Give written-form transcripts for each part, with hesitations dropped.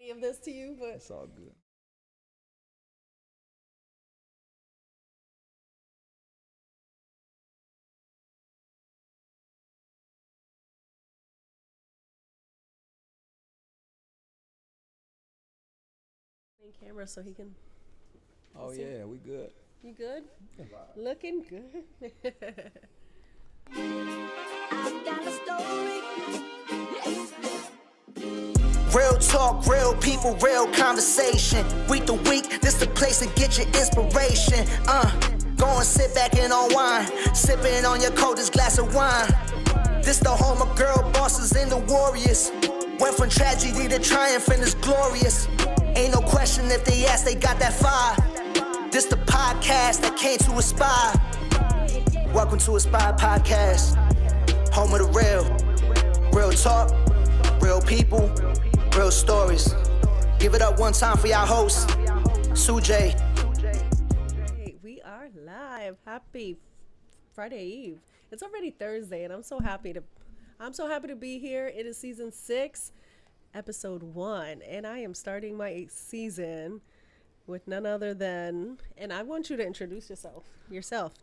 any of this to you, but It's all good. in camera so he can Oh see. yeah, we good. You good? Looking good. Real talk, real people, real conversation. Week to week, this the place to get your inspiration. Go and sit back and unwind, sipping on your coldest glass of wine. This the home of girl bosses and the warriors. Went from tragedy to triumph and it's glorious. Ain't no question if they ask, they got that fire. This the podcast that came to Aspire. Welcome to Aspire Podcast, home of the real talk, real people, real stories. Give it up one time for y'all host, Sujay. Hey, we are live. Happy Friday Eve. It's already Thursday, and I'm so happy to be here. It is season 6, episode 1, and I am starting my season with none other than, and I want you to introduce yourself.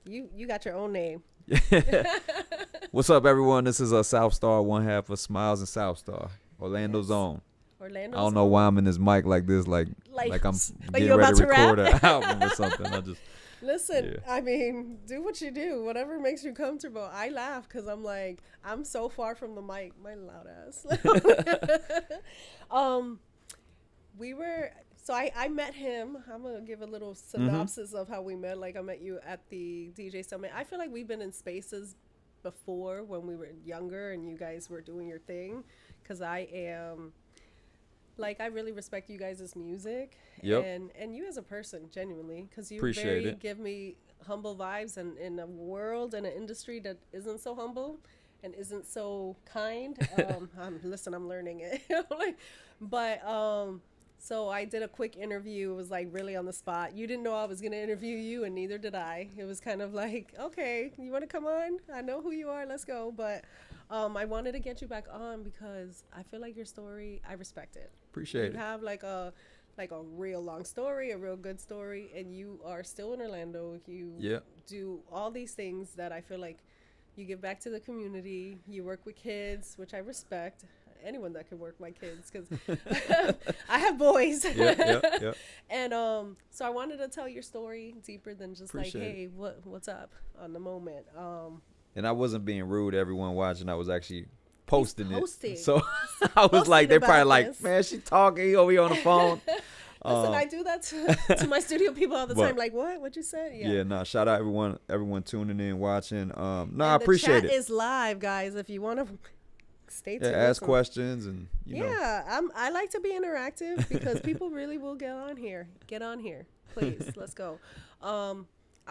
You got your own name. What's up, everyone? This is a SouthStar, one half of Smiles and SouthStar, Orlando's Yes. own. Orlando. I don't know why I'm in this mic like this, like I'm like getting you're ready about to to record rap? an album or something. I just Listen, Yeah. I mean, do what you do, whatever makes you comfortable. I laugh because I'm like, I'm so far from the mic, my loud ass. um, we were, so I met him. I'm gonna give a little synopsis of how we met. Like I met you at the DJ Summit. I feel like we've been in spaces before when we were younger and you guys were doing your thing, because I am. Like I really respect you guys' music Yep. and you as a person, genuinely, because you Appreciate very it. give me humble vibes, and in a world and an industry that isn't so humble and isn't so kind. I'm learning it. Like, but so I did a quick interview. It was like really on the spot. You didn't know I was gonna interview you, and neither did I. It was kind of like, okay, you want to come on? I know who you are. Let's go. But I wanted to get you back on because I feel like your story, I respect it. appreciate You it. have like a real long story, a real good story, and you are still in Orlando. You Yeah. do all these things that I feel like you give back to the community. You work with kids, which I respect. Anyone that can work my kids, because I have boys. Yeah. And so I wanted to tell your story deeper than just Appreciate like, hey, what's up on the moment. And I wasn't being rude to everyone watching. I was actually posting posting. it. So I was like, they Posting probably about like, this. man, she talking. He over here on the phone. Listen, I do that to my studio people all the but- time. Like, what you said? Yeah, nah. Shout out everyone tuning in, watching. No, And I appreciate the it. chat is live, guys. If you want to stay tuned. Yeah, ask listen. questions and you know. Yeah, I like to be interactive because people really will get on here. Get on here, please. Let's go.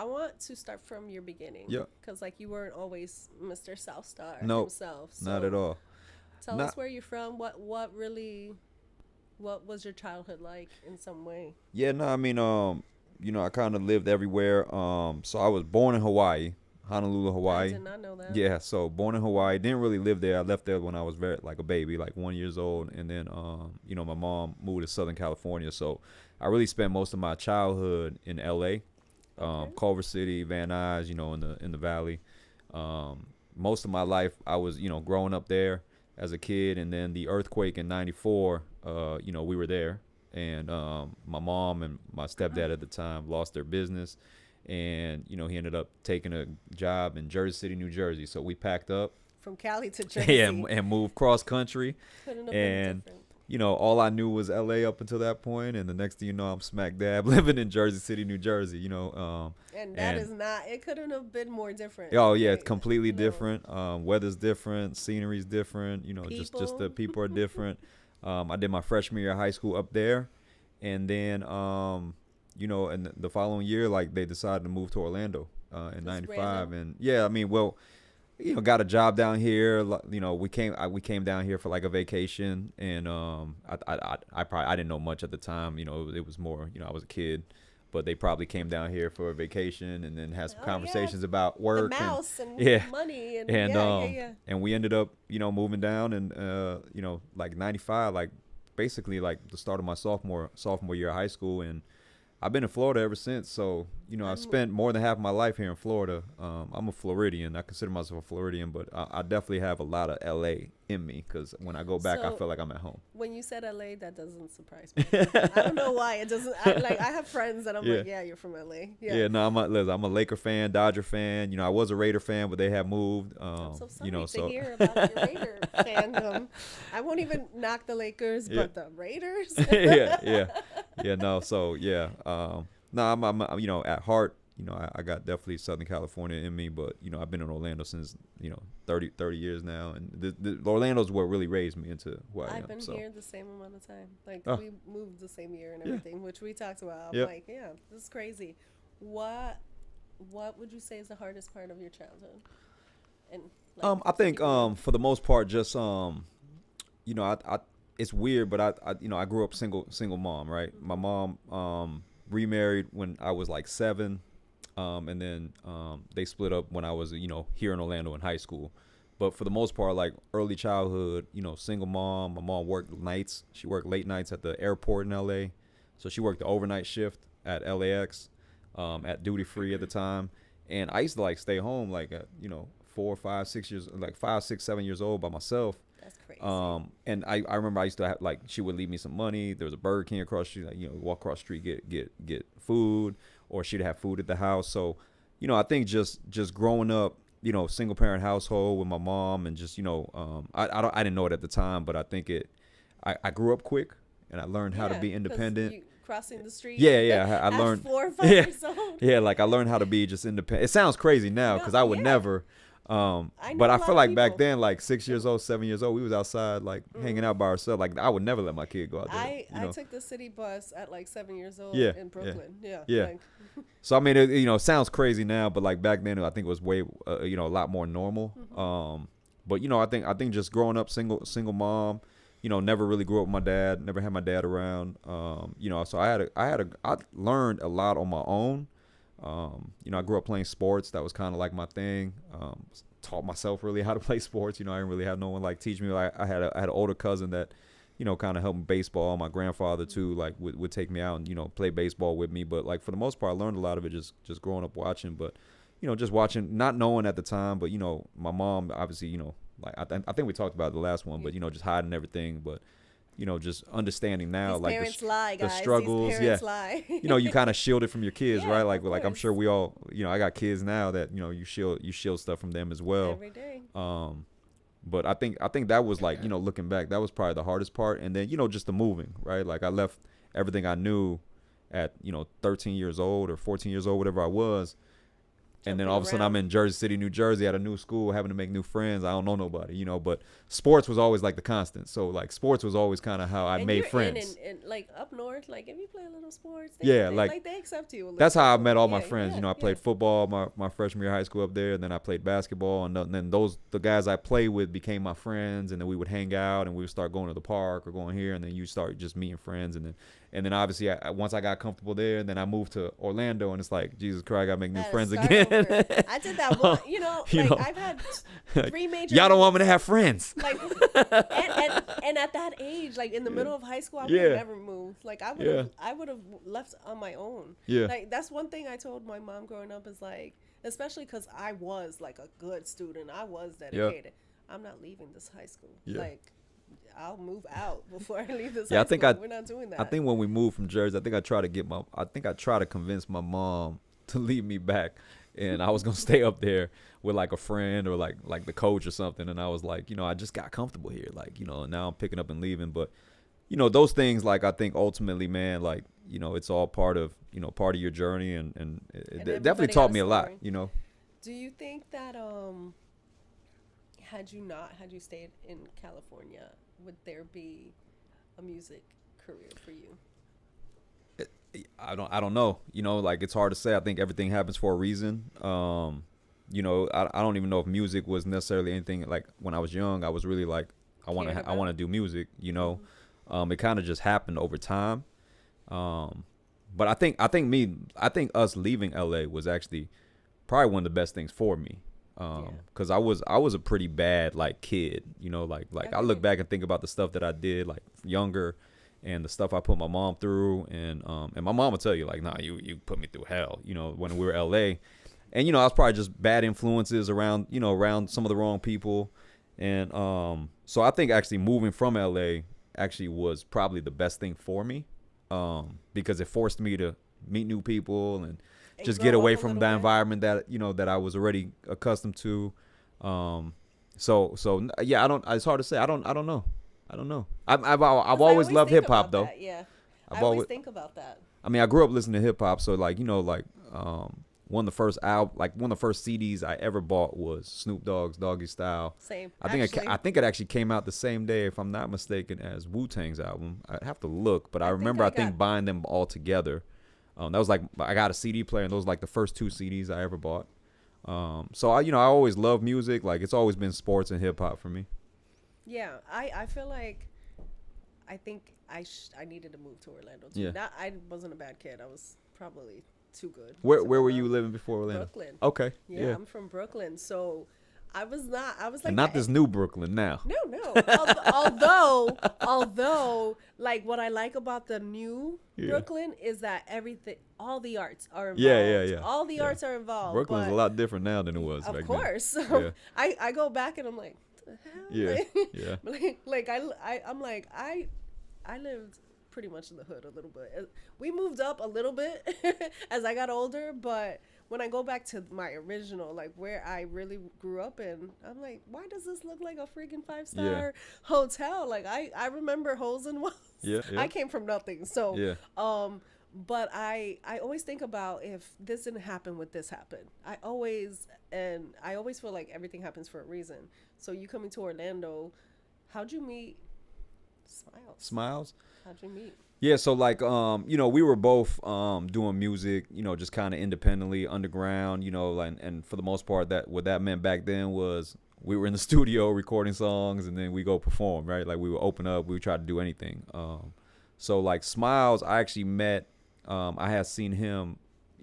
I want to start from your beginning. Yeah. Because like you weren't always Mr. Southstar Nope, himself. Not So at all. Tell Not- us where you're from. What was your childhood like in some way? Yeah, no, I mean, I kind of lived everywhere. So I was born in Hawaii, Honolulu, I Hawaii. did not know that. Yeah, so born in Hawaii, didn't really live there. I left there when I was very like a baby, like 1 year old, and then my mom moved to Southern California. So I really spent most of my childhood in LA, Okay. Culver City, Van Nuys, in the valley. Most of my life I was, growing up there as a kid, and then the earthquake in '94, we were there, and my mom and my stepdad at the time lost their business, and he ended up taking a job in Jersey City, New Jersey. So we packed up From Cali to Jersey. and moved cross country, Couldn't have and been different. all I knew was LA up until that point, and the next thing you know, I'm smack dab living in Jersey City, New Jersey. And that is not. It couldn't have been more different. Oh yeah, it's right? completely No. different. Weather's different, scenery's different. Just the people are different. I did my freshman year of high school up there, and then and the following year, like they decided to move to Orlando in '95, random? and yeah, I mean, well, got a job down here. We came down here for like a vacation, and I didn't know much at the time. It was more, I was a kid. But they probably came down here for a vacation and then had some Oh, yeah. conversations about The work mouse and yeah. money and, and yeah. and we ended up moving down and like '95, like basically like the start of my sophomore year of high school, and I've been in Florida ever since. So, I've spent more than half of my life here in Florida. I'm a Floridian. I consider myself a Floridian, but I definitely have a lot of LA in me, because when I go back, I feel like I'm at home. When you said LA, that doesn't surprise me. I don't know why. It doesn't. I have friends that I'm like, yeah, you're from LA. Yeah, no, I'm a Laker fan, Dodger fan. I was a Raider fan, but they have moved. I'm so sorry to hear about your Raider fandom. I won't even knock the Lakers, but the Raiders. Yeah. No, so yeah. No, I'm at heart, I got definitely Southern California in me, but I've been in Orlando since 30 years now, and the Orlando's what really raised me into who I am. I've been so. Here the same amount of time. Like we moved the same year and everything, which we talked about. I'm like, yeah, this is crazy. What would you say is the hardest part of your childhood? And I think for the most part, just I it's weird, but I grew up single mom, right? My mom remarried when I was like 7. And then they split up when I was, here in Orlando in high school. But for the most part, like early childhood, single mom. My mom worked nights. She worked late nights at the airport in LA. So she worked the overnight shift at LAX, at duty free at the time. And I used to like stay home like at, 4, 5, 6 years, like 5, 6, 7 years old by myself. That's crazy. And I remember I used to have, like, she would leave me some money. There was a Burger King across the street, like, walk across the street, get food, or she'd have food at the house. So, I think just growing up, single parent household with my mom, and just, I didn't know it at the time, but I think I grew up quick, and I learned how to be independent. Crossing the street. Yeah. I learned 4 or 5 years old. Yeah, like I learned how to be just independent. It sounds crazy now, because I would never. But I feel like back then, like 6 years old, 7 years old, we was outside like hanging out by ourselves. Like I would never let my kid go out there. I took the city bus at like 7 years old in Brooklyn. Yeah. Like. So I mean, it sounds crazy now, but like back then, I think it was way, a lot more normal. But I think just growing up single mom, never really grew up with my dad, never had my dad around. So I learned a lot on my own. I grew up playing sports. That was kind of like my thing. Taught myself really how to play sports. I didn't really have no one like teach me. Like I had an older cousin that, kind of helped me baseball. My grandfather too, like would take me out and, play baseball with me. But like for the most part, I learned a lot of it just growing up watching. But, just watching, not knowing at the time, but, my mom obviously, like I think we talked about it the last one, but, just hiding everything. But, just understanding now, these like parents lie, guys. the struggles, these parents lie. You kind of shield it from your kids, right? Like I'm course. sure we all, I got kids now that you shield stuff from them as well. Every day. But I think that was like, looking back, that was probably the hardest part. And then just the moving, right? Like I left everything I knew at 13 years old or 14 years old, whatever I was. And then all of a sudden I'm in Jersey City, New Jersey at a new school, having to make new friends. I don't know nobody, but sports was always like the constant. So like sports was always kind of how I made friends. And like up north, like if you play a little sports, they accept you. That's how I met all my friends. I played football my freshman year of high school up there. And then I played basketball. And then the guys I played with became my friends. And then we would hang out and we would start going to the park or going here. And then you start just meeting friends. And then obviously once I got comfortable there, then I moved to Orlando, and it's like, Jesus Christ, I gotta make new friends again. I did that one, I've had 3 major. Y'all don't want me to have friends. Like, and at that age, like in the middle of high school, I would have never moved. Like I would have left on my own. Yeah. Like that's one thing I told my mom growing up is like, especially because I was like a good student, I was dedicated. I'm not leaving this high school. Like. I'll move out before I leave this. We're not doing that. I think when we moved from Jersey, I tried to convince my mom to leave me back, and I was gonna stay up there with like a friend or like the coach or something. And I was like, I just got comfortable here, like and now I'm picking up and leaving. But those things, like I think ultimately, man, like it's all part of your journey, and it definitely taught me a lot. Do you think that had you stayed in California, would there be a music career for you? I don't know. Like it's hard to say. I think everything happens for a reason. I don't even know if music was necessarily anything. Like when I was young, I was really like, I want to do music. It kind of just happened over time. But I think us leaving LA was actually probably one of the best things for me. Cause I was a pretty bad like kid, like I look back and think about the stuff that I did like younger, and the stuff I put my mom through, and my mom will tell you like, nah, you put me through hell, when we were LA. And I was probably just bad influences around some of the wrong people. And so I think actually moving from LA actually was probably the best thing for me, because it forced me to meet new people and just get away from the environment that that I was already accustomed to. So yeah, it's hard to say. I don't know. I've always loved hip hop though. That, yeah, I always think about that. I mean, I grew up listening to hip hop, so like one of the first CDs I ever bought was Snoop Dogg's Doggy Style. Same. I think it actually came out the same day, if I'm not mistaken, as Wu-Tang's album. I'd have to look, but I remember buying them all together. That was like, I got a CD player, and those were like the first 2 CDs I ever bought. So I always loved music. Like, it's always been sports and hip hop for me. Yeah, I feel like I think I needed to move to Orlando too. Yeah. I wasn't a bad kid. I was probably too good. Where were you living before Orlando? Brooklyn. Okay. Yeah, I'm from Brooklyn, so I was like, and not this new Brooklyn now. No. Although, like, what I like about the new Brooklyn is that all the arts are involved. Yeah. All the arts are involved. Brooklyn's a lot different now than it was back then. Of course. So I go back and I'm like, what the hell? I lived pretty much in the hood a little bit. We moved up a little bit as I got older, but when I go back to my original, like where I really grew up in, I'm like, why does this look like a freaking 5-star hotel? Like I remember holes in walls. Yeah. I came from nothing. So but I always think about, if this didn't happen, would this happen? I always feel like everything happens for a reason. So you coming to Orlando, how'd you meet Smiles? How'd you meet? Yeah, so like we were both doing music, just kind of independently, underground, and for the most part, what that meant back then was we were in the studio recording songs, and then we go perform, right? Like, we would open up, we would try to do anything. So like Smiles, I actually met. I had seen him,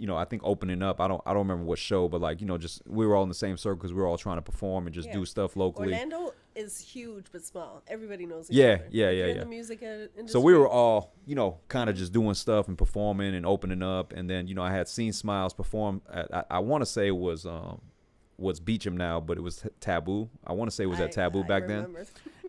I think opening up. I don't remember what show, but like, just we were all in the same circle because we were all trying to perform and just do stuff locally. Orlando is huge but small. Everybody knows each Yeah. other. You're in the music industry. So we were all, kind of just doing stuff and performing and opening up. And then, I had seen Smiles perform at, I want to say it was Beecham now, but it was Taboo. I want to say it was at Taboo back then.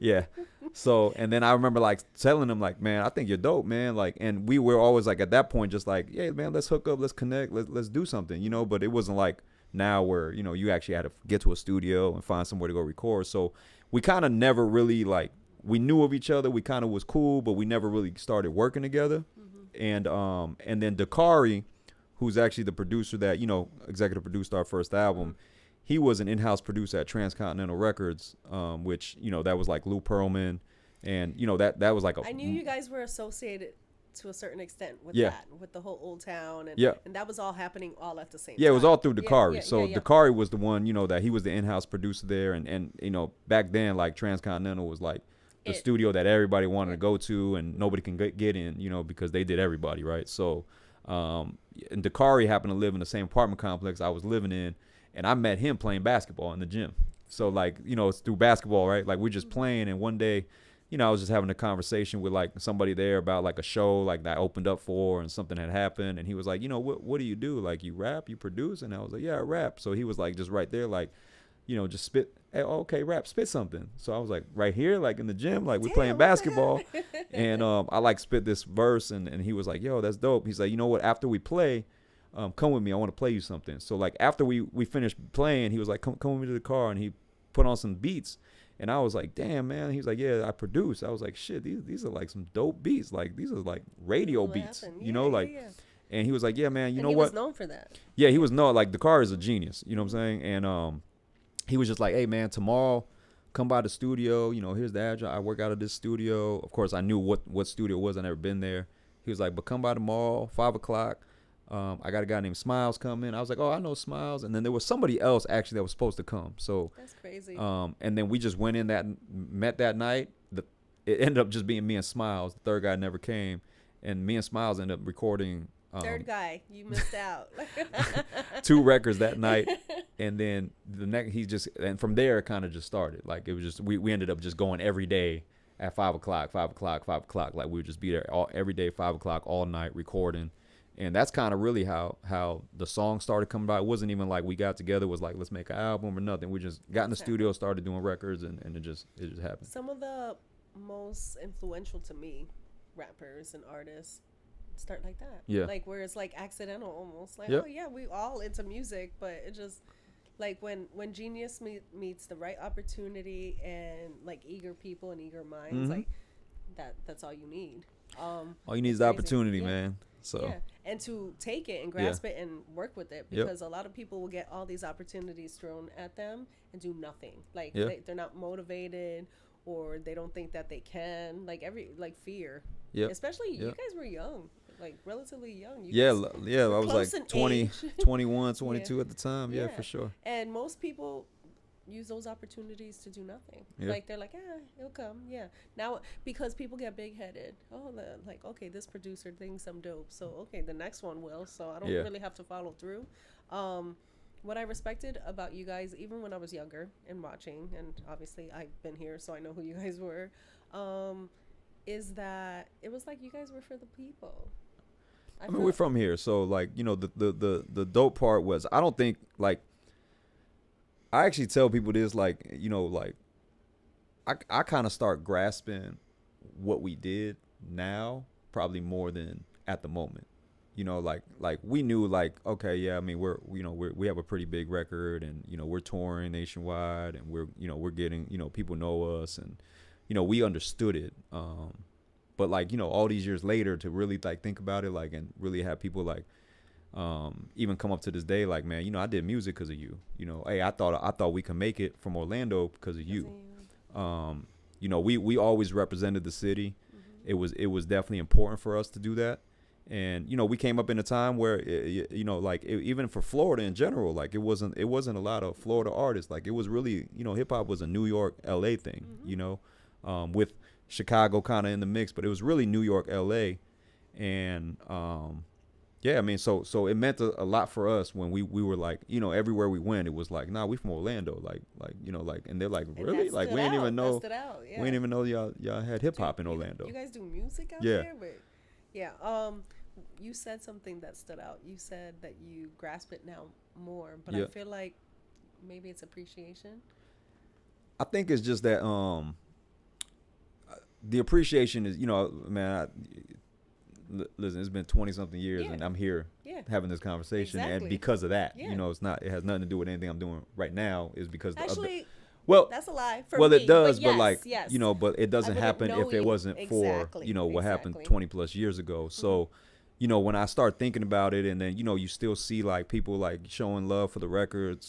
Yeah. So, and then I remember like telling him like, man, I think you're dope, man. Like, and we were always like at that point, just like, yeah, man, let's hook up, let's connect, let's do something, but it wasn't like now where, you actually had to get to a studio and find somewhere to go record. So we kind of never really like, we knew of each other. We kind of was cool, but we never really started working together. Mm-hmm. And then Dakari, who's actually the producer that, executive produced our first album, he was an in-house producer at Transcontinental Records, which, that was like Lou Pearlman. And, that was like I knew you guys were associated to a certain extent with with the whole Old Town. And, and that was all happening all at the same time. Yeah, it was all through Dakari. Dakari was the one, that he was the in-house producer there. And back then, like, Transcontinental was like the studio that everybody wanted to go to and nobody can get in, because they did everybody, right? So, and Dakari happened to live in the same apartment complex I was living in. And I met him playing basketball in the gym. So, like, it's through basketball, right? Like, we're just playing. And one day, I was just having a conversation with, like, somebody there about, like, a show, like, that I opened up for and something had happened. And he was like, what do you do? Like, you rap? You produce? And I was like, yeah, I rap. So he was, like, just right there, like, just spit. Hey, okay, rap, spit something. So I was, like, right here, like, in the gym, like, we're playing basketball. And I, like, spit this verse. And he was like, yo, that's dope. He's like, you know what? After we play, come with me. I want to play you something. So like after we finished playing, he was like, come with me to the car, and he put on some beats. And I was like, damn, man. He was like, yeah, I produce. I was like, shit, these are like some dope beats. Like these are like radio beats, And he was like, yeah, man, you know what? He was known for that. Yeah, he was known. Like Dakar is a genius. You know what I'm saying? And he was just like, hey, man, tomorrow, come by the studio. Here's the address. I work out of this studio. Of course, I knew what studio it was. I never been there. He was like, but come by tomorrow, 5:00. I got a guy named Smiles coming. I was like, oh, I know Smiles. And then there was somebody else actually that was supposed to come. So that's crazy. And then we just went in met that night. It ended up just being me and Smiles. The third guy never came, and me and Smiles ended up recording. Third guy, you missed out. 2 records that night, and then the next and from there it kind of just started. Like it was just we ended up just going every day at 5 o'clock, 5 o'clock, 5 o'clock. Like we would just be there every day, 5 o'clock, all night recording. And that's kind of really how the song started coming about. It wasn't even like we got together, was like, let's make an album or nothing. We just got in the studio, started doing records, and it just happened. Some of the most influential to me rappers and artists start like that. Yeah. Like where it's like accidental almost. Like, Yep. oh yeah, we all into music, but it just like when genius meets the right opportunity and like eager people and eager minds, like that's all you need. All you need is the opportunity, man. So yeah, and to take it and grasp it and work with it, because a lot of people will get all these opportunities thrown at them and do nothing. Like they're not motivated, or they don't think that they can. Like fear. Yeah. Especially you guys were young, like relatively young. I was like 20, 21, 22 at the time. Yeah, for sure. And most people use those opportunities to do nothing. Like they're like, it'll come. Yeah. Now because people get big headed. Oh, like okay, this producer thinks I'm dope, so okay, the next one will. So I don't really have to follow through. What I respected about you guys, even when I was younger and watching, and obviously I've been here, so I know who you guys were, is that it was like you guys were for the people. I mean, we're from here, so like the dope part was, I don't think like. I actually tell people this, like, like I kind of start grasping what we did now probably more than at the moment. Like we knew, like, okay, yeah, I mean, we have a pretty big record, and we're touring nationwide, and we're getting, people know us, and we understood it. But like, all these years later, to really like think about it, like, and really have people like even come up to this day like, man, I did music because of you. Hey, I thought we could make it from Orlando because of you. We always represented the city. It was definitely important for us to do that. And we came up in a time where even for Florida in general, like it wasn't a lot of Florida artists. Like it was really, hip hop was a New York, LA thing, with Chicago kind of in the mix, but it was really New York, LA. And yeah, I mean, so it meant a lot for us when we were like, everywhere we went, it was like, nah, we from Orlando, like, and they're like, really, like we didn't even know, we didn't even know y'all had hip hop in Orlando. You guys do music out there, but yeah, you said something that stood out. You said that you grasp it now more, but I feel like maybe it's appreciation. I think it's just that the appreciation is, man. Listen, it's been 20-something years, and I'm here having this conversation, and because of that, it has nothing to do with anything I'm doing right now. Is because actually, well, that's a lie. It does, but like, but it doesn't happen if it wasn't for what happened 20+ years ago. So, when I start thinking about it, and then you still see like people like showing love for the record,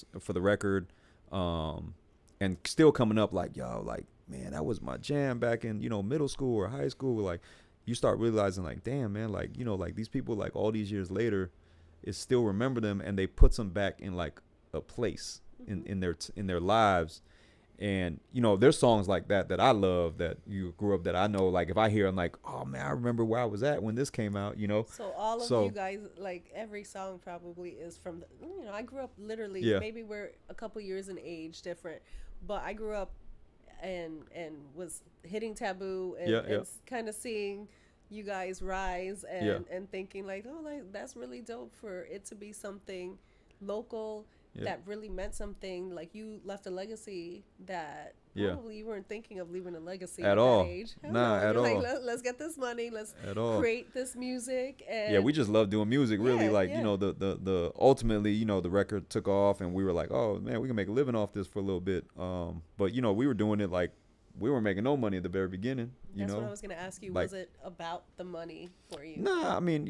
and still coming up like, yo, like, man, that was my jam back in middle school or high school, like. You start realizing like, damn, man, like, like these people, like all these years later, is still remember them, and they put them back in like a place in their lives. And, there's songs like that I love, that you grew up, that I know, like if I hear, I'm like, oh man, I remember where I was at when this came out, So all of you guys, like every song probably is from, I grew up literally, maybe we're a couple years in age different, but I grew up and was hitting Taboo and kind of seeing you guys rise and thinking like, oh, like that's really dope for it to be something local that really meant something. Like you left a legacy that probably you weren't thinking of leaving a legacy at all. That age. At all. Like, let's get this money. Let's create this music. And we just love doing music. Really, like the ultimately, the record took off, and we were like, oh man, we can make a living off this for a little bit. But we were doing it like we weren't making no money at the very beginning. That's what I was gonna ask you. Like, was it about the money for you? Nah, I mean,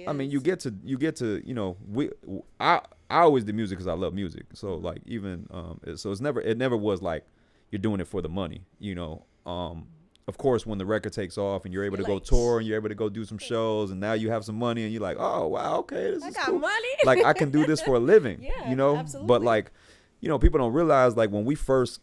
I mean, you get to, I always did music because I love music. So like even so it never was like you're doing it for the money. Of course, when the record takes off and you're able to go tour and you're able to go do some shows, and now you have some money and you're like, oh wow, okay, this is cool. I got money. Like I can do this for a living. Absolutely. But like, people don't realize like when we first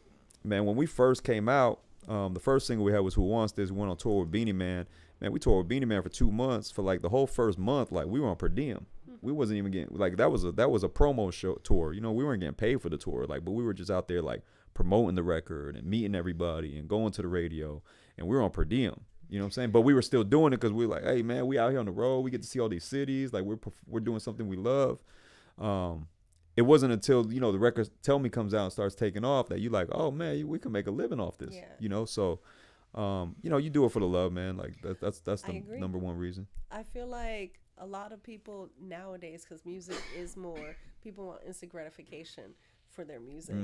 came out. The first single we had was Who Wants This. We went on tour with Beanie Man. Man, we toured with Beanie Man for 2 months. For like the whole first month, like we were on per diem. We wasn't even getting, like that was a promo show tour. We weren't getting paid for the tour, like, but we were just out there like promoting the record and meeting everybody and going to the radio, and we were on per diem. You know what I'm saying? But we were still doing it because we were like, hey man, we out here on the road. We get to see all these cities. Like we're doing something we love. It wasn't until, you know, the record Tell Me comes out and starts taking off that you like, oh man, we can make a living off this. Yeah. You know, so you know, you do it for the love, man. Like that's the agree. number one reason. I feel like a lot of people nowadays, because music is more, people want instant gratification for their music,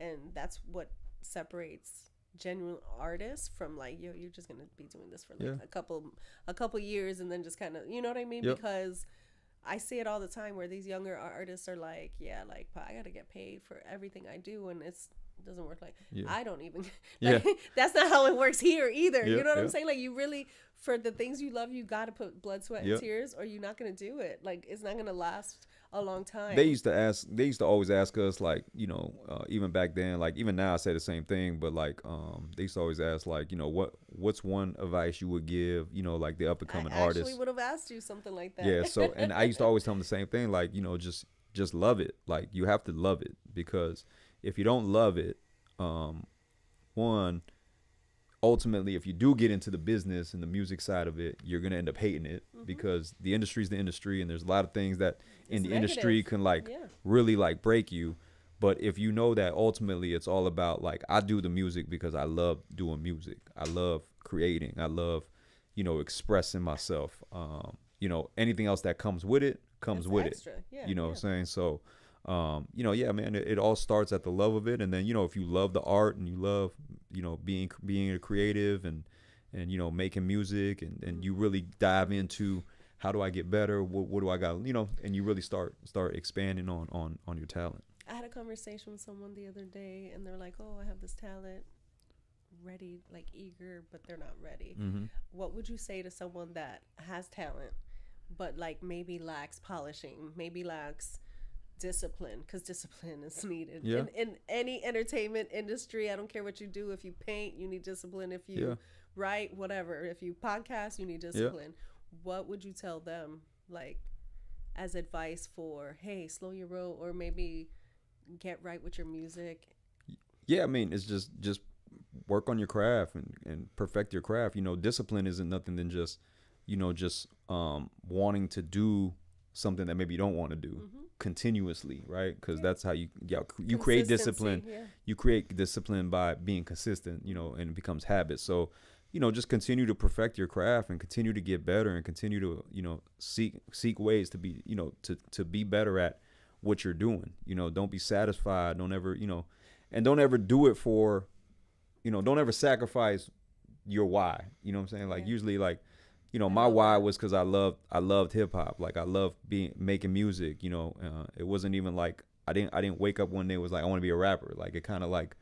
and that's what separates genuine artists from like, yo, you're just gonna be doing this for like a couple years and then just kind of, you know what I mean? Yep. Because I see it all the time where these younger artists are like, yeah, like I gotta get paid for everything I do, and it doesn't work like I don't even like, that's not how it works here either. You know what I'm saying? Like, you really, for the things you love, you gotta put blood, sweat, and tears, or you're not gonna do it. Like, it's not gonna last a long time. They used to always ask us, like, you know, even back then, like even now I say the same thing, but like they used to always ask, like, you know, what's one advice you would give, you know, like the up and coming artists. I actually would have asked you something like that. Yeah, so, and I used to always tell them the same thing, like, you know, just love it. Like, you have to love it, because if you don't love it, one, ultimately, if you do get into the business and the music side of it, you're gonna end up hating it, because the industry is the industry, and there's a lot of things that in the industry can like really like break you. But if you know that ultimately it's all about, like, I do the music because I love doing music, I love creating, I love, you know, expressing myself. You know, anything else that comes with it comes with extra. it. You know what I'm saying? So you know, yeah, man, it all starts at the love of it. And then, you know, if you love the art and you love, you know, being a creative and you know, making music, and you really dive into how do I get better, what do I got, you know, and you really start expanding on your talent. I had a conversation with someone the other day, and they're like, oh, I have this talent, ready, like eager, but they're not ready. What would you say to someone that has talent but like maybe lacks polishing, maybe lacks discipline, because discipline is needed in any entertainment industry. I don't care what you do. If you paint, you need discipline. If you write, whatever, if you podcast, you need discipline. What would you tell them, like, as advice for, hey, slow your roll, or maybe get right with your music? I mean, it's just work on your craft and perfect your craft. You know, discipline isn't nothing than just, you know, just wanting to do something that maybe you don't want to do continuously, right? Because that's how you create discipline. You create discipline by being consistent, you know, and it becomes habit. So, you know, just continue to perfect your craft and continue to get better and continue to, you know, seek ways to be, you know, to be better at what you're doing. You know, don't be satisfied. Don't ever, you know, and don't ever do it for, you know, don't ever sacrifice your why. You know what I'm saying? Like, usually, like, you know, my why was because I loved hip hop. Like, I loved making music. You know, it wasn't even like I didn't wake up one day and was like, I want to be a rapper. Like, it kind of like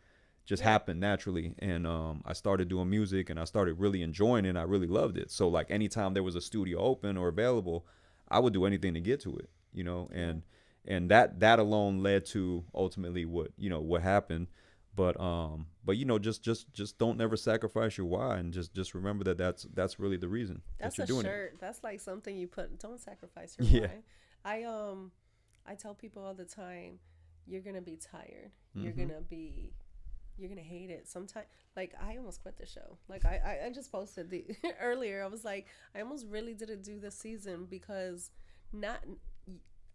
just happened naturally. And I started doing music and I started really enjoying it. And I really loved it. So like, anytime there was a studio open or available, I would do anything to get to it. You know, and that alone led to ultimately what happened. But you know, just don't never sacrifice your why, and just remember that's really the reason that you're doing it. That's like something you put. Don't sacrifice your why. I tell people all the time, you're gonna be tired. You're gonna hate it. Sometimes, like, I almost quit the show. Like, I just posted earlier. I was like, I almost really didn't do this season because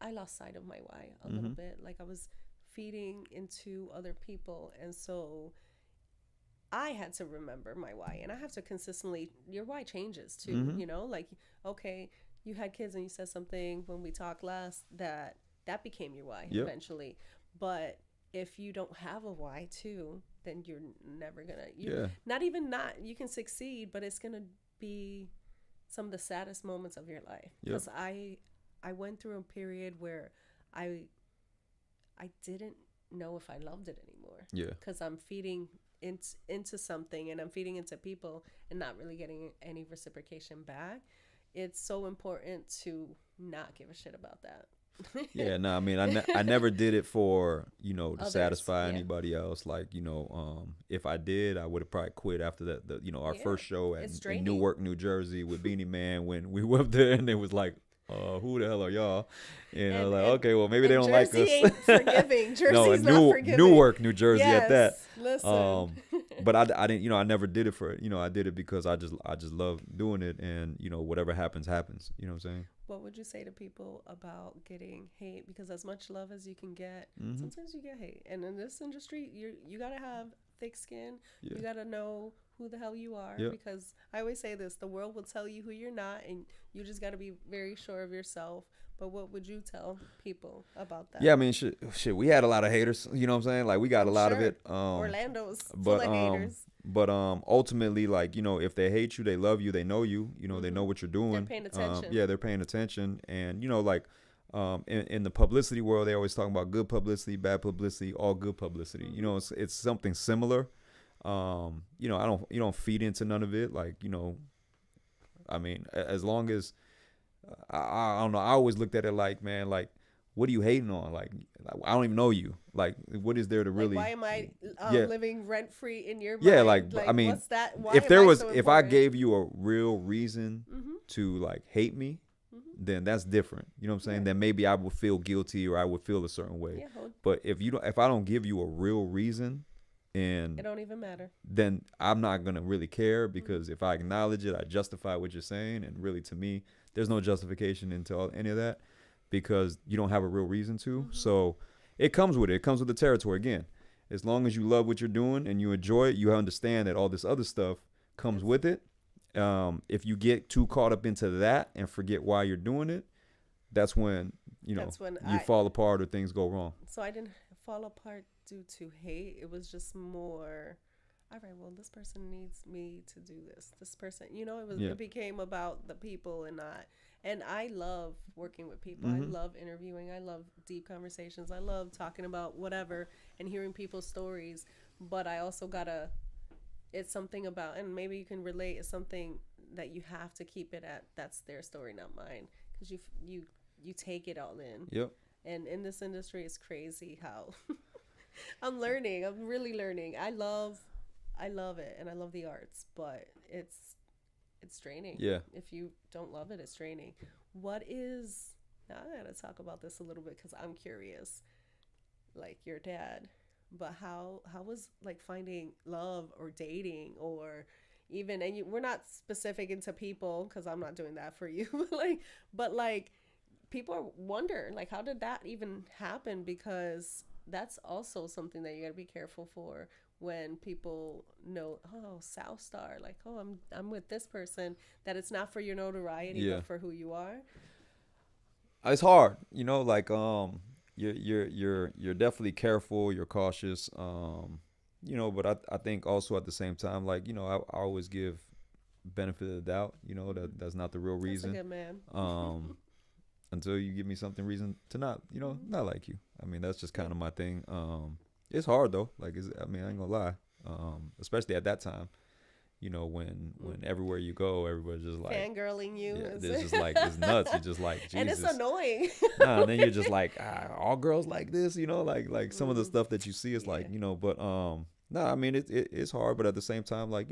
I lost sight of my why a little bit. Like, I was feeding into other people, and so I had to remember my why, and I have to consistently, your why changes too. You know, like, okay, you had kids and you said something when we talked last that became your why eventually. But if you don't have a why too, then you're never gonna you can succeed, but it's gonna be some of the saddest moments of your life. Because I went through a period where I didn't know if I loved it anymore. Because I'm feeding into something, and I'm feeding into people and not really getting any reciprocation back. It's so important to not give a shit about that. I mean, I never did it for, you know, to satisfy anybody else. Like, you know, if I did, I would have probably quit after that. You know, our first show in Newark, New Jersey with Beanie Man, when we were up there, and it was like Who the hell are y'all? And I was and like, and okay, well maybe they and don't like Jersey us. ain't forgiving. No, Jersey's in not forgiving. Newark, New Jersey at that. Yes, listen. But I didn't, I never did it for, I did it because I just love doing it, and whatever happens happens. You know what I'm saying? What would you say to people about getting hate? Because as much love as you can get, sometimes you get hate. And in this industry, you gotta have thick skin. Yeah. You gotta know who the hell you are. Yep. Because I always say this: the world will tell you who you're not, and you just gotta be very sure of yourself. But what would you tell people about that? Yeah, I mean, shit, we had a lot of haters. You know what I'm saying? Like we got a lot of Sure. it. Orlando's full But of haters. ultimately, like if they hate you, they love you, they know you. They know what you're doing. They're paying attention. Yeah, they're paying attention, and like in the publicity world, they always talk about good publicity, bad publicity, all good publicity. It's something similar. I don't you don't feed into none of it. Like I mean, as long as I don't know. I always looked at it like, man, like, what are you hating on? Like I don't even know you. Like, what is there to really? Like, why am I Yeah. living rent free in your mind? Yeah, like I mean, what's that? Why if am there I was, so if I important? gave you a real reason to like hate me, then that's different. You know what I'm saying? Yeah. Then maybe I would feel guilty or I would feel a certain way. Yeah, But if I don't give you a real reason, and it don't even matter. then I'm not gonna really care, because if I acknowledge it, I justify what you're saying, and really to me, there's no justification into any of that, because you don't have a real reason to. So it comes with it. It comes with the territory. Again, as long as you love what you're doing and you enjoy it, you understand that all this other stuff comes with it. If you get too caught up into that and forget why you're doing it, that's when you fall apart or things go wrong. So I didn't fall apart due to hate. It was just more, all right, well, this person needs me to do this. This person, it became about the people and not. And I love working with people. I love interviewing. I love deep conversations. I love talking about whatever and hearing people's stories. But I also it's something about, and maybe you can relate, it's something that you have to keep it at, that's their story, not mine. Because you take it all in. Yep. And in this industry, it's crazy how I'm learning. I'm really learning. I love it, and I love the arts, but it's draining. Yeah. If you don't love it, it's draining. Now I gotta talk about this a little bit because I'm curious. Like your dad, but how was like finding love or dating or even, and we're not specific into people because I'm not doing that for you, but people wonder, like, how did that even happen? Because that's also something that you got to be careful for when people know, oh, SouthStar, like, oh, I'm with this person, that it's not for your notoriety, but for who you are. It's hard, like you're definitely careful, you're cautious, but I think also at the same time, like, I always give benefit of the doubt, that's not the real reason. That's a good man. Until you give me something reason to not like you. I mean, that's just kind of my thing. It's hard though. Like, I ain't gonna lie. Especially at that time, when everywhere you go, everybody's just like fangirling you. Yeah, it's just like, it's nuts. You're just like, Jesus. And it's annoying. And then you're just like, all girls like this, like some of the stuff that you see is like, but I mean, it's hard, but at the same time, like,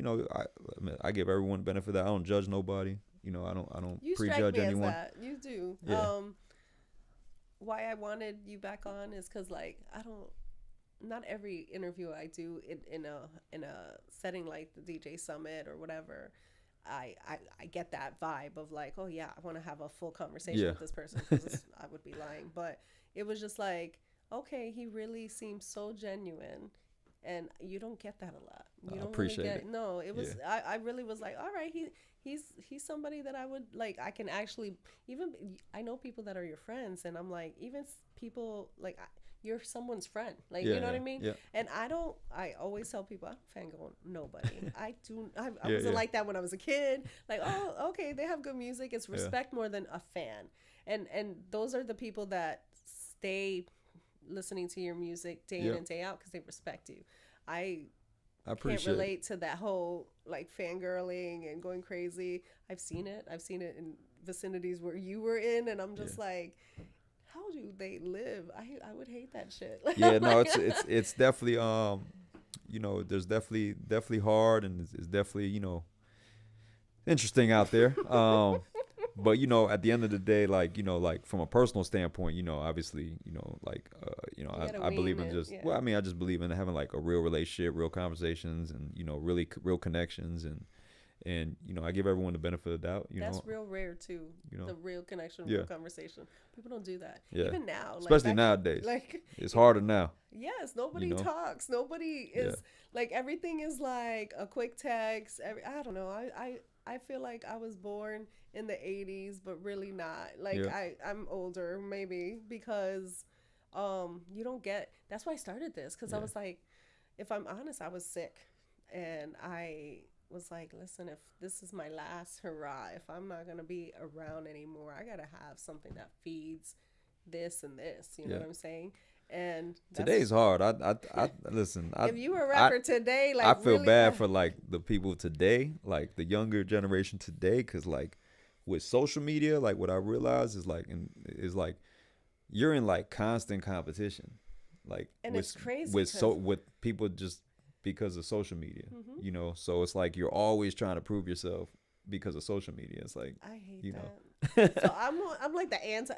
I give everyone benefit of that. I don't judge nobody. I don't you prejudge anyone. As that. You do. Yeah. Why I wanted you back on is because, like, not every interview I do in a setting like the DJ Summit or whatever, I get that vibe of like, oh yeah, I want to have a full conversation with this person, because I would be lying. But it was just like, okay, he really seems so genuine. And you don't get that a lot. You don't appreciate really it. No, it was. Yeah. I really was like, all right, he's somebody that I would like. I can actually I know people that are your friends, and I'm like, even people like you're someone's friend, like, you know what I mean. Yeah. And I always tell people, I don't fangirl nobody. I wasn't like that when I was a kid. Like, oh, okay, they have good music. It's respect more than a fan, and those are the people that stay listening to your music day in and day out because they respect you. I can't relate to that whole like fangirling and going crazy. I've seen it in vicinities where you were in, and I'm just like, how do they live? I would hate that shit. Yeah, no, it's definitely there's definitely hard, and it's definitely interesting out there. But at the end of the day, like like from a personal standpoint, obviously, like You gotta I believe wean in it. just Yeah. well, I mean, I just believe in having like a real relationship, real conversations, and really real connections, and I give everyone the benefit of the doubt. That's real rare too. You know, The real connection, yeah, real conversation. People don't do that. yeah. Even now, like Especially back, nowadays, like it's harder now. yes, You nobody know, talks. Nobody yeah, is like everything is like a quick text. I don't know. I feel like I was born in the 80s, but really not. Like yeah, I'm older maybe because you don't get. That's why I started this because I yeah, was like, if I'm honest, I was sick, and I was like, listen, if this is my last hurrah, if I'm not gonna be around anymore, I gotta have something that feeds this and this. You know yeah. what I'm saying? And that's Today's hard. I listen. if you were a I rapper today, I like feel really, bad for like the people today, like the younger generation today, because like with social media, like what I realize is like you're in like constant competition, like and it's crazy because with people just because of social media, hmm So it's like you're always trying to prove yourself because of social media. It's like I hate you that. know, So I'm like the anti.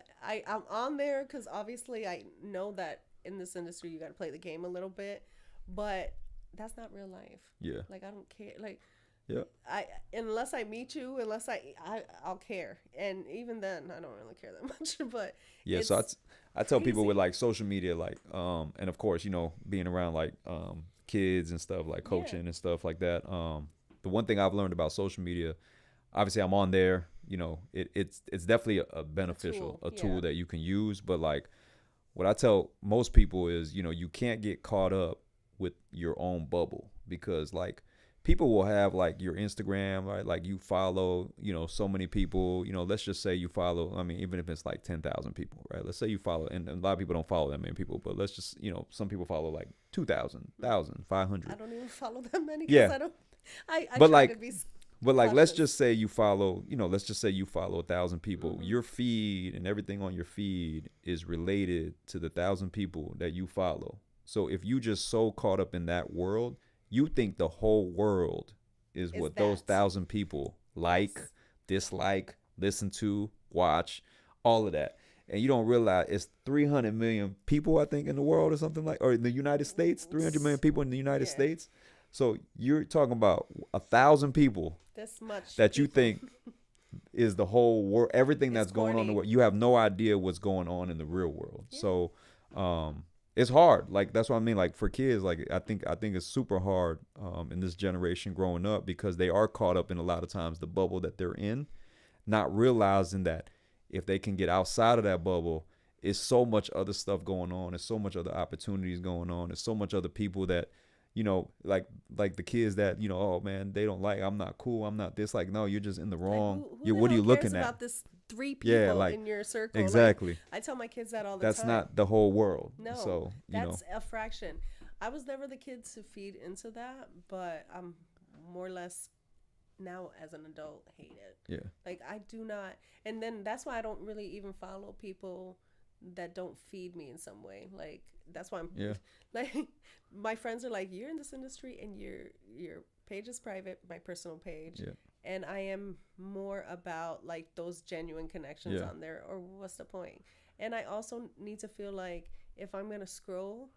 I'm on there because obviously I know that in this industry you got to play the game a little bit, but that's not real life. yeah, Like I don't care. Like yeah, I unless I meet you, unless I'll care, and even then I don't really care that much. But yeah. So it's I tell people with crazy. like social media, like and of course being around like kids and stuff like Yeah, coaching and stuff like that. The one thing I've learned about social media, obviously I'm on there, it's definitely a beneficial tool. a Yeah, tool that you can use, but like what I tell most people is, you can't get caught up with your own bubble, because like people will have like your Instagram, right? Like you follow, so many people, let's just say you follow, I mean, even if it's like 10,000 people, right? Let's say you follow, and a lot of people don't follow that many people, but let's just, some people follow like 2,000, I 1,500. don't even follow that many because Yeah. I don't. I But try to like, be let's cautious. just say you follow, let's just say you follow 1,000 people. Hmm Your feed and everything on your feed is related to the 1,000 people that you follow. So if you just so caught up in that world, you think the whole world is Is what those that 1,000 people like, yes? dislike, listen to, watch, all of that. And you don't realize it's 300 million people, I think, in the world or something like, or in the United States, 300 million people in the United Yeah, States. So you're talking about 1,000 people this much that you people. think is the whole world, everything It's that's going on in the corny. world. You have no idea what's going on in the real world. Yeah. So it's hard. Like that's what I mean. Like for kids, like I think it's super hard in this generation growing up, because they are caught up in a lot of times the bubble that they're in, not realizing that if they can get outside of that bubble, it's so much other stuff going on. There's so much other opportunities going on. There's so much other people that, like the kids that, oh man, they don't like, I'm not cool, I'm not this. Like, no, you're just in the Like wrong. who You're the what are hell you cares looking at? about this three Yeah, people like in your circle? Like exactly. I tell my kids that all the That's time. not the whole world. No, So, that's a fraction. I was never the kid to feed into that, but I'm more or less now as an adult hate it. yeah, Like I do not, and then that's why I don't really even follow people that don't feed me in some way. Like that's why I'm yeah, like my friends are like, you're in this industry and your page is private, my personal page, yeah, and I am more about like those genuine connections yeah, on there, or what's the point? And I also need to feel like if I'm gonna scroll,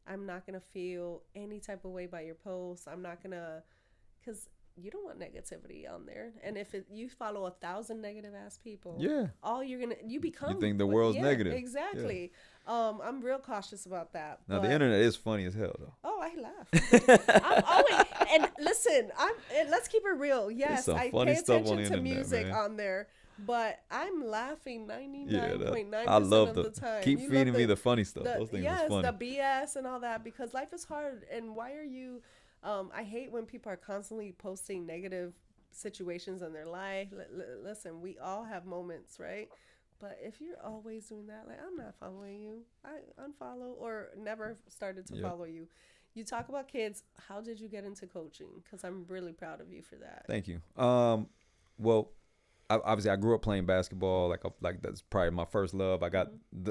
I'm not gonna feel any type of way by your posts. I'm not gonna, because you don't want negativity on there. And if you follow 1,000 negative ass people, yeah. all you become. You think the world's yeah, negative? Yeah. exactly. I'm real cautious about that. Now But the internet is funny as hell though. oh, I laugh. I'm always and listen. And let's keep it real. Yes, some I funny pay stuff on attention the to internet, music man. on there, but I'm laughing Yeah, 99.9% I love of the the time. keep You feeding love me the funny stuff. the Those things yes, is funny. the BS and all that, because life is hard. And why are you? I hate when people are constantly posting negative situations in their life. Listen, we all have moments, right? But if you're always doing that, like I'm not following you, I unfollow or never started to Yep. follow you. You talk about kids. How did you get into coaching? Because I'm really proud of you for that. Thank you. Well, obviously I grew up playing basketball. Like that's probably my first love. I got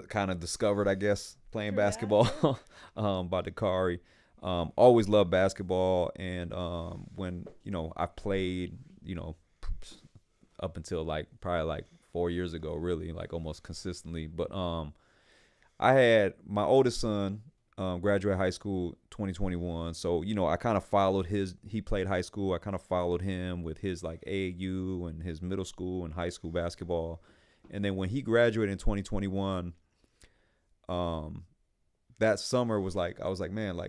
kind of discovered, I guess, playing Through that, basketball by Dakari. Always loved basketball, and when I played, up until like probably like 4 years ago, really, like almost consistently. But I had my oldest son graduate high school 2021. So, I kind of followed he played high school. I kind of followed him with his like AAU and his middle school and high school basketball. And then when he graduated in 2021, that summer was like, I was like, man,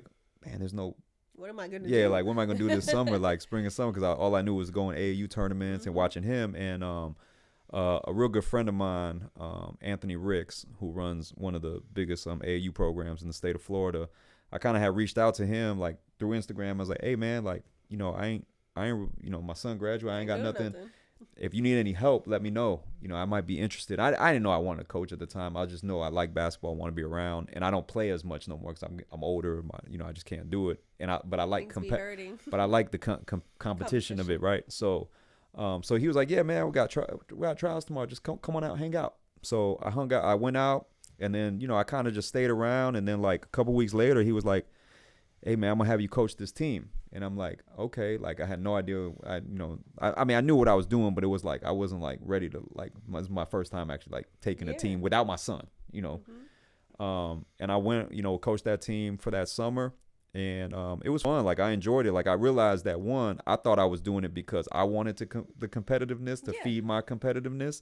there's no, What am I gonna yeah, do? like what am I gonna do this summer, like spring and summer? Because all I knew was going AAU tournaments and watching him. And a real good friend of mine, Anthony Ricks, who runs one of the biggest AAU programs in the state of Florida, I kind of had reached out to him like through Instagram. I was like, hey man, like I ain't my son graduated, I ain't got nothing. If you need any help, let me know. I might be interested. I didn't know I wanted to coach at the time. I just know I like basketball, want to be around, and I don't play as much no more because I'm older. I just can't do it. But I like but I like the competition of it, right? So, so he was like, yeah, man, we got trials tomorrow. Just come on out, hang out. So I hung out. I went out, and then I kind of just stayed around. And then like a couple weeks later, he was like, hey man, I'm gonna have you coach this team. And I'm like, okay. Like I had no idea. I mean, I knew what I was doing, but it was like I wasn't like ready to like. It was my first time actually like taking a team without my son. And I went, coached that team for that summer, and it was fun. Like I enjoyed it. Like I realized that I thought I was doing it because I wanted the competitiveness to feed my competitiveness.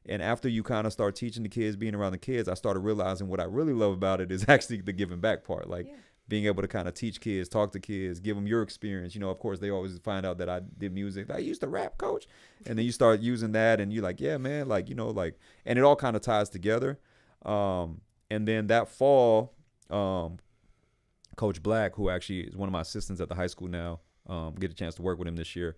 And after you kind of start teaching the kids, being around the kids, I started realizing what I really love about it is actually the giving back part. Like. Yeah. Being able to kind of teach kids, talk to kids, give them your experience. Of course, they always find out that I did music. I used to rap, coach. And then you start using that, and you're like, yeah, man, like, and it all kind of ties together. And then that fall, Coach Black, who actually is one of my assistants at the high school now, get a chance to work with him this year.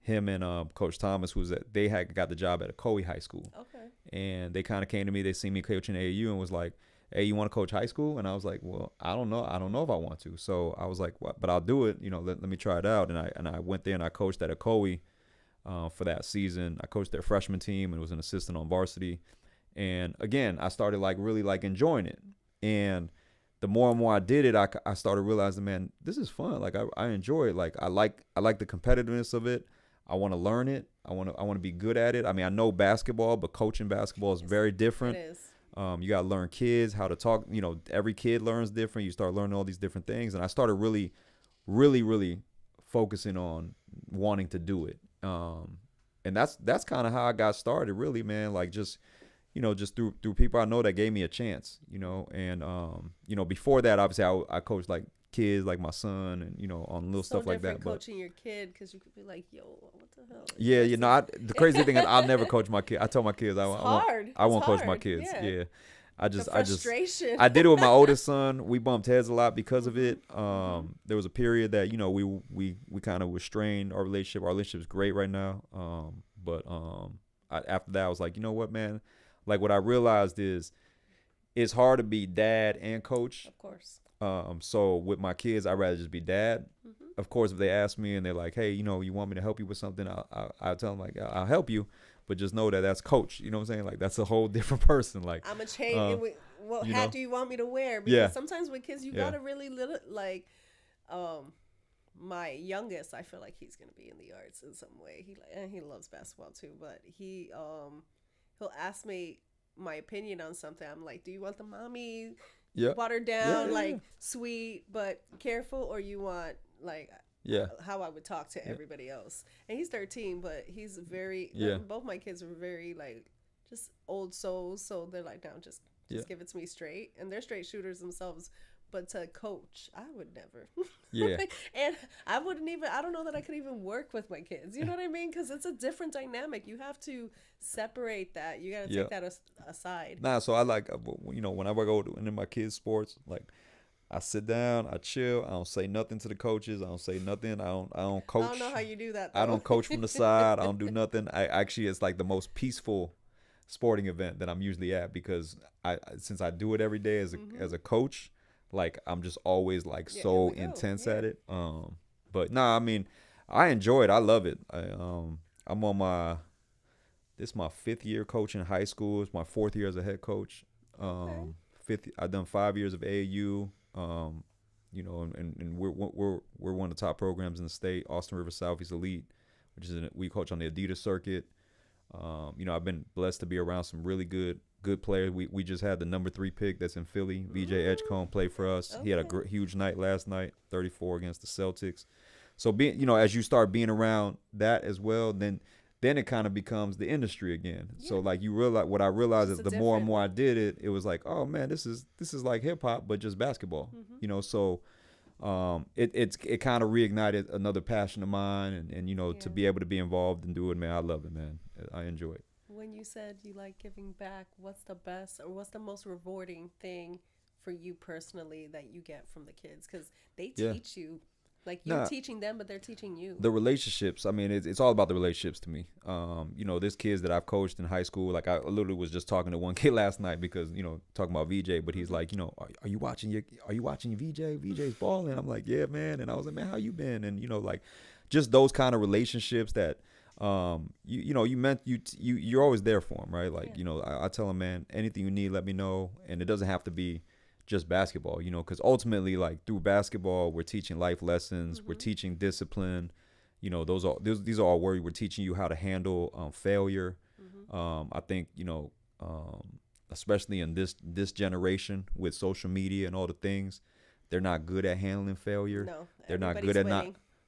Him and Coach Thomas, they had got the job at a Coe High School. Okay. And they kind of came to me. They seen me coaching AAU and was like, hey, you want to coach high school? And I was like, well, I don't know if I want to. So I was like, what? But I'll do it. Let me try it out. And I went there and I coached at a Coe for that season. I coached their freshman team and was an assistant on varsity. And again, I started like really like enjoying it. And the more and more I did it, I started realizing, man, this is fun. Like I enjoy it. Like I like the competitiveness of it. I want to learn it. I want to be good at it. I mean, I know basketball, but coaching basketball is very different. It is. You got to learn kids how to talk. Every kid learns different. You start learning all these different things. And I started really, really, really focusing on wanting to do it. And that's kind of how I got started, really, man. Like just through people I know that gave me a chance, And, before that, obviously, I coached like kids like my son and on little stuff like that. But coaching your kid, because you could be like, yo, what the hell? Yeah, the crazy thing is I'll never coach my kid. I tell my kids I won't coach my kids. Yeah. I did it with my oldest son. We bumped heads a lot because of it. There was a period that we kind of was strained. Our relationship is great right now. But after that I was like, you know what, man? Like what I realized is it's hard to be dad and coach. Of course. So with my kids, I'd rather just be dad. Mm-hmm. Of course, if they ask me and they're like, hey, you want me to help you with something, I'll tell them like, I'll help you, but just know that that's coach. You know what I'm saying? Like that's a whole different person. Like I'm a change. What hat do you want me to wear? Because sometimes with kids, you gotta really like, my youngest, I feel like he's gonna be in the arts in some way. He loves basketball too, but he'll ask me my opinion on something. I'm like, do you want the mommy? Watered down, sweet but careful, or you want like how I would talk to everybody else. And he's 13, but he's very both my kids are very like just old souls, so they're like, no, just give it to me straight, and they're straight shooters themselves. But to coach, I would never. And I don't know that I could even work with my kids. You know what I mean? Because it's a different dynamic. You have to separate that. You got to take that aside. Nah, so I like, whenever I go into my kids' sports, like, I sit down, I chill. I don't say nothing to the coaches. I don't say nothing. I don't coach. I don't know how you do that, though. I don't coach from the side. I don't do nothing. It's like the most peaceful sporting event that I'm usually at, because since I do it every day as a coach, like I'm just always like so intense at it. But nah, I mean, I enjoy it. I love it. I'm on this is my 5th year coaching high school. It's my 4th year as a head coach. I've done 5 years of AAU. And we're one of the top programs in the state. Austin River Southeast Elite, which is we coach on the Adidas circuit. I've been blessed to be around some really good players. We just had the number 3 pick that's in Philly. VJ Edgecombe played for us. Okay. He had a huge night last night, 34 against the Celtics. So as you start being around that as well, then it kind of becomes the industry again. Yeah. So like you realize, what I realized is the more and more I did it, it was like, oh man, this is like hip hop but just basketball. So it kind of reignited another passion of mine, and to be able to be involved and do it, man, I love it, man. I enjoy it. When you said you like giving back, what's the best or what's the most rewarding thing for you personally that you get from the kids? Because they teach you. Like you're teaching them, but they're teaching you. The relationships. I mean, it's all about the relationships to me. There's kids that I've coached in high school. Like I literally was just talking to one kid last night because talking about VJ, but he's like, are you watching your VJ? VJ's balling. I'm like, yeah, man. And I was like, man, how you been? And like, just those kind of relationships that you're always there for them, right? Like I tell them, man, anything you need, let me know, and it doesn't have to be just basketball, because ultimately, like through basketball, we're teaching life lessons, we're teaching discipline, these are all words. We're teaching you how to handle failure. I think especially in this generation with social media and all the things, they're not good at handling failure. No, they're not good at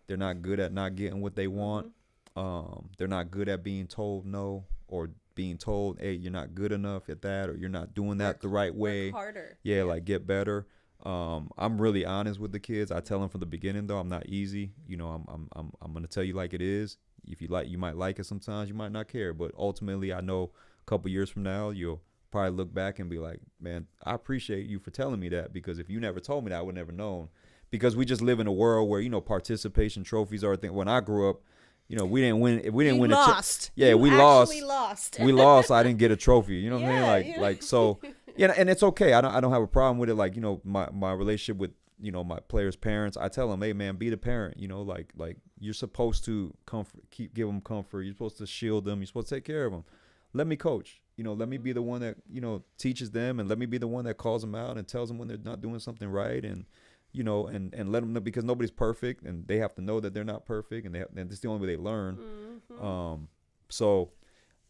they're not good at not getting what they want. They're not good at being told no, or being told, hey, you're not good enough at that, or you're not doing that the right way. Work harder. Yeah, like get better. I'm really honest with the kids. I tell them from the beginning, though, I'm not easy. I'm gonna tell you like it is. If you might like it sometimes, you might not care. But ultimately, I know a couple years from now, you'll probably look back and be like, man, I appreciate you for telling me that, because if you never told me that, I would never known. Because we just live in a world where participation trophies are a thing. When I grew up, we didn't win. If we didn't win, lost. We lost. We lost. I didn't get a trophy. You know what I mean? Yeah. So. Yeah, and it's okay. I don't have a problem with it. Like my relationship with my players' parents. I tell them, hey man, be the parent. Like you're supposed to give them comfort. You're supposed to shield them. You're supposed to take care of them. Let me coach. Let me be the one that teaches them, and let me be the one that calls them out and tells them when they're not doing something right, and and let them know, because nobody's perfect, and they have to know that they're not perfect, and that's the only way they learn. So,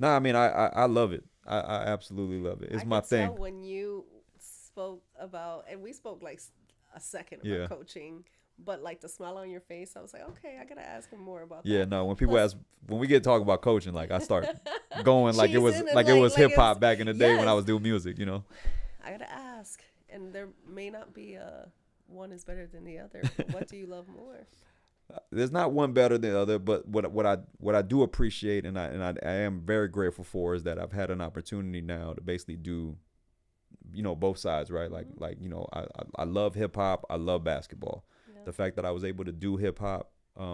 I mean, I love it. I absolutely love it. It's my thing. Tell when you spoke about, and we spoke like a second about coaching, but like the smile on your face, I was like, okay, I gotta ask him more about that. Yeah, no. When people ask, when we get to talk about coaching, like I start going like it was hip hop back in the day when I was doing music. I gotta ask, and there may not be one is better than the other. What do you love more? There's not one better than the other, but what I do appreciate, and I am very grateful for, is that I've had an opportunity now to basically do, both sides, right? I love hip hop, I love basketball. Yeah. The fact that I was able to do hip hop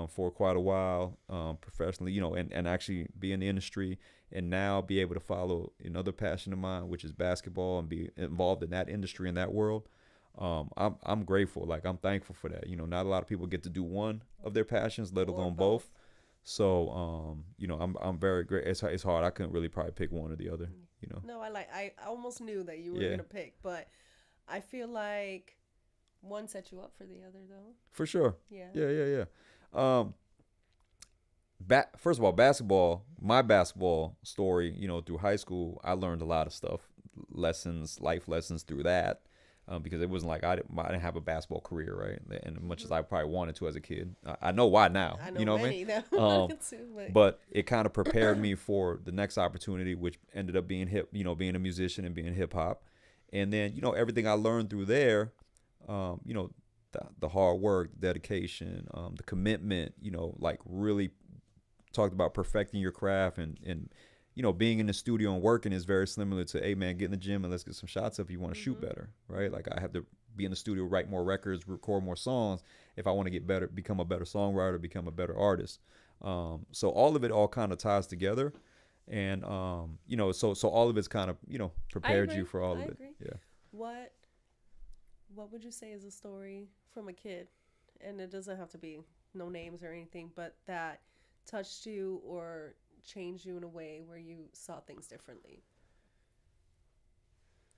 for quite a while professionally, and actually be in the industry, and now be able to follow another passion of mine, which is basketball, and be involved in that industry, in that world. I'm grateful. Like I'm thankful for that. Not a lot of people get to do one of their passions, let alone both. So, I'm very great. It's hard. I couldn't really probably pick one or the other. No, I almost knew that you were gonna pick, but I feel like one set you up for the other, though. For sure. Yeah. First of all, basketball. My basketball story. Through high school, I learned a lot of stuff, life lessons through that. Because it wasn't like I didn't have a basketball career, right? And as much as I probably wanted to as a kid, I know why now. I know what I mean? Too, but it kind of prepared me for the next opportunity, which ended up being being a musician and being hip hop. And then everything I learned through there, the hard work, the dedication, the commitment, like really talked about perfecting your craft, and being in the studio and working is very similar to, hey man, get in the gym and let's get some shots up if you want to shoot better, right? Like I have to be in the studio, write more records, record more songs if I want to get better, become a better songwriter, become a better artist. So all of it all kind of ties together, and so all of it's kind of prepared you for all of it. Yeah. What would you say is a story from a kid, and it doesn't have to be no names or anything, but that touched you or changed you in a way where you saw things differently?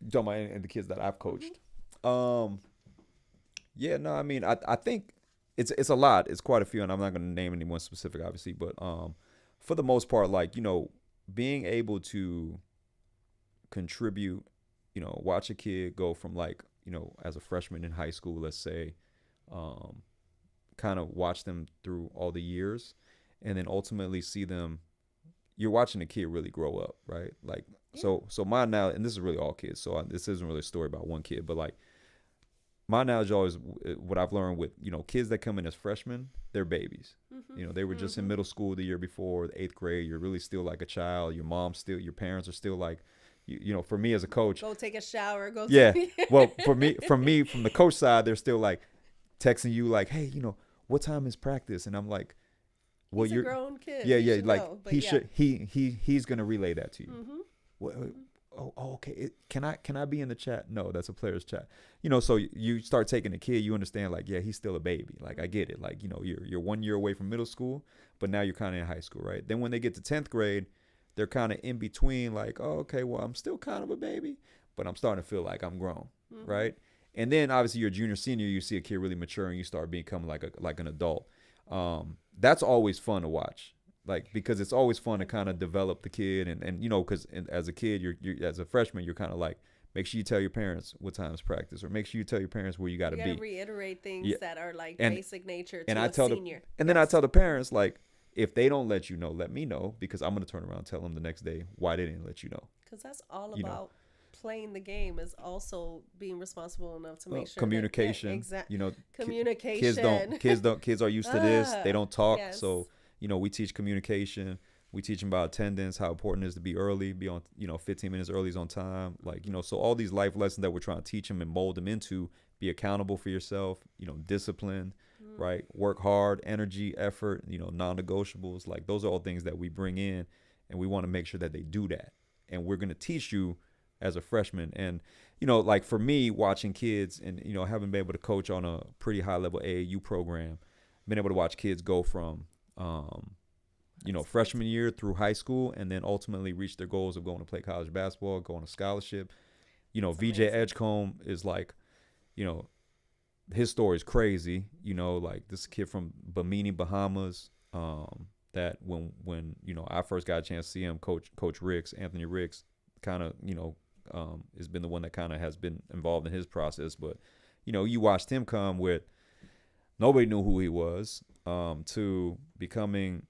You talking about the kids that I've coached? I mean, I think it's a lot. It's quite a few, and I'm not going to name anyone specific, obviously, but for the most part, like being able to contribute, watch a kid go from like, as a freshman in high school, let's say, um, kind of watch them through all the years, and then ultimately see them. You're watching the kid really grow up, right? Like, Yeah. so mine now, and this is really all kids. So this isn't really a story about one kid, but like my knowledge always, what I've learned with kids that come in as freshmen, they're babies. They were just in middle school the year before, the 8th grade. You're really still like a child. Your parents are still like, for me as a coach, Go take a shower. Go. yeah. Well, from the coach side, they're still like texting you like, hey, what time is practice? And I'm like, well, He's you're a grown kid. yeah, You yeah. should Like know, but he yeah. should, he's gonna relay that to you. What, okay. Can I be in the chat? No, that's a player's chat. So you start taking the kid, you understand like, yeah, he's still a baby. Like I get it. Like, you're 1 year away from middle school, but now you're kind of in high school, right? Then when they get to 10th grade, they're kind of in between like, oh, okay, well, I'm still kind of a baby, but I'm starting to feel like I'm grown, right? And then obviously you're junior, senior, you see a kid really mature and you start becoming like an adult. That's always fun to watch. Like, because it's always fun to kind of develop the kid and because as a kid, you're as a freshman, you're kind of like, make sure you tell your parents what time is practice, or make sure you tell your parents where you got to You be. gotta reiterate things Yeah. that are like And- basic nature to And a I tell senior. then I tell the parents like, if they don't let you know, let me know, because I'm gonna turn around and tell them the next day why they didn't let you know. Because that's all You know. about playing the game, is also being responsible enough to make sure Communication. That, exactly. Communication. Kids are used to this. They don't talk. Yes. So, we teach communication. We teach them about attendance, how important it is to be early, be on, 15 minutes early is on time. Like, so all these life lessons that we're trying to teach them and mold them into, be accountable for yourself, discipline, right? Work hard, energy, effort, non-negotiables. Like, those are all things that we bring in, and we want to make sure that they do that. And we're going to teach you as a freshman. And, like for me, watching kids and, having been able to coach on a pretty high level AAU program, been able to watch kids go from, freshman year through high school, and then ultimately reach their goals of going to play college basketball, go on a scholarship. VJ Edgecombe is like, his story is crazy. Like this kid from Bimini, Bahamas, that when I first got a chance to see him, Coach Anthony Ricks, kind of, has been the one that kind of has been involved in his process. But, you watched him come with, nobody knew who he was, to becoming,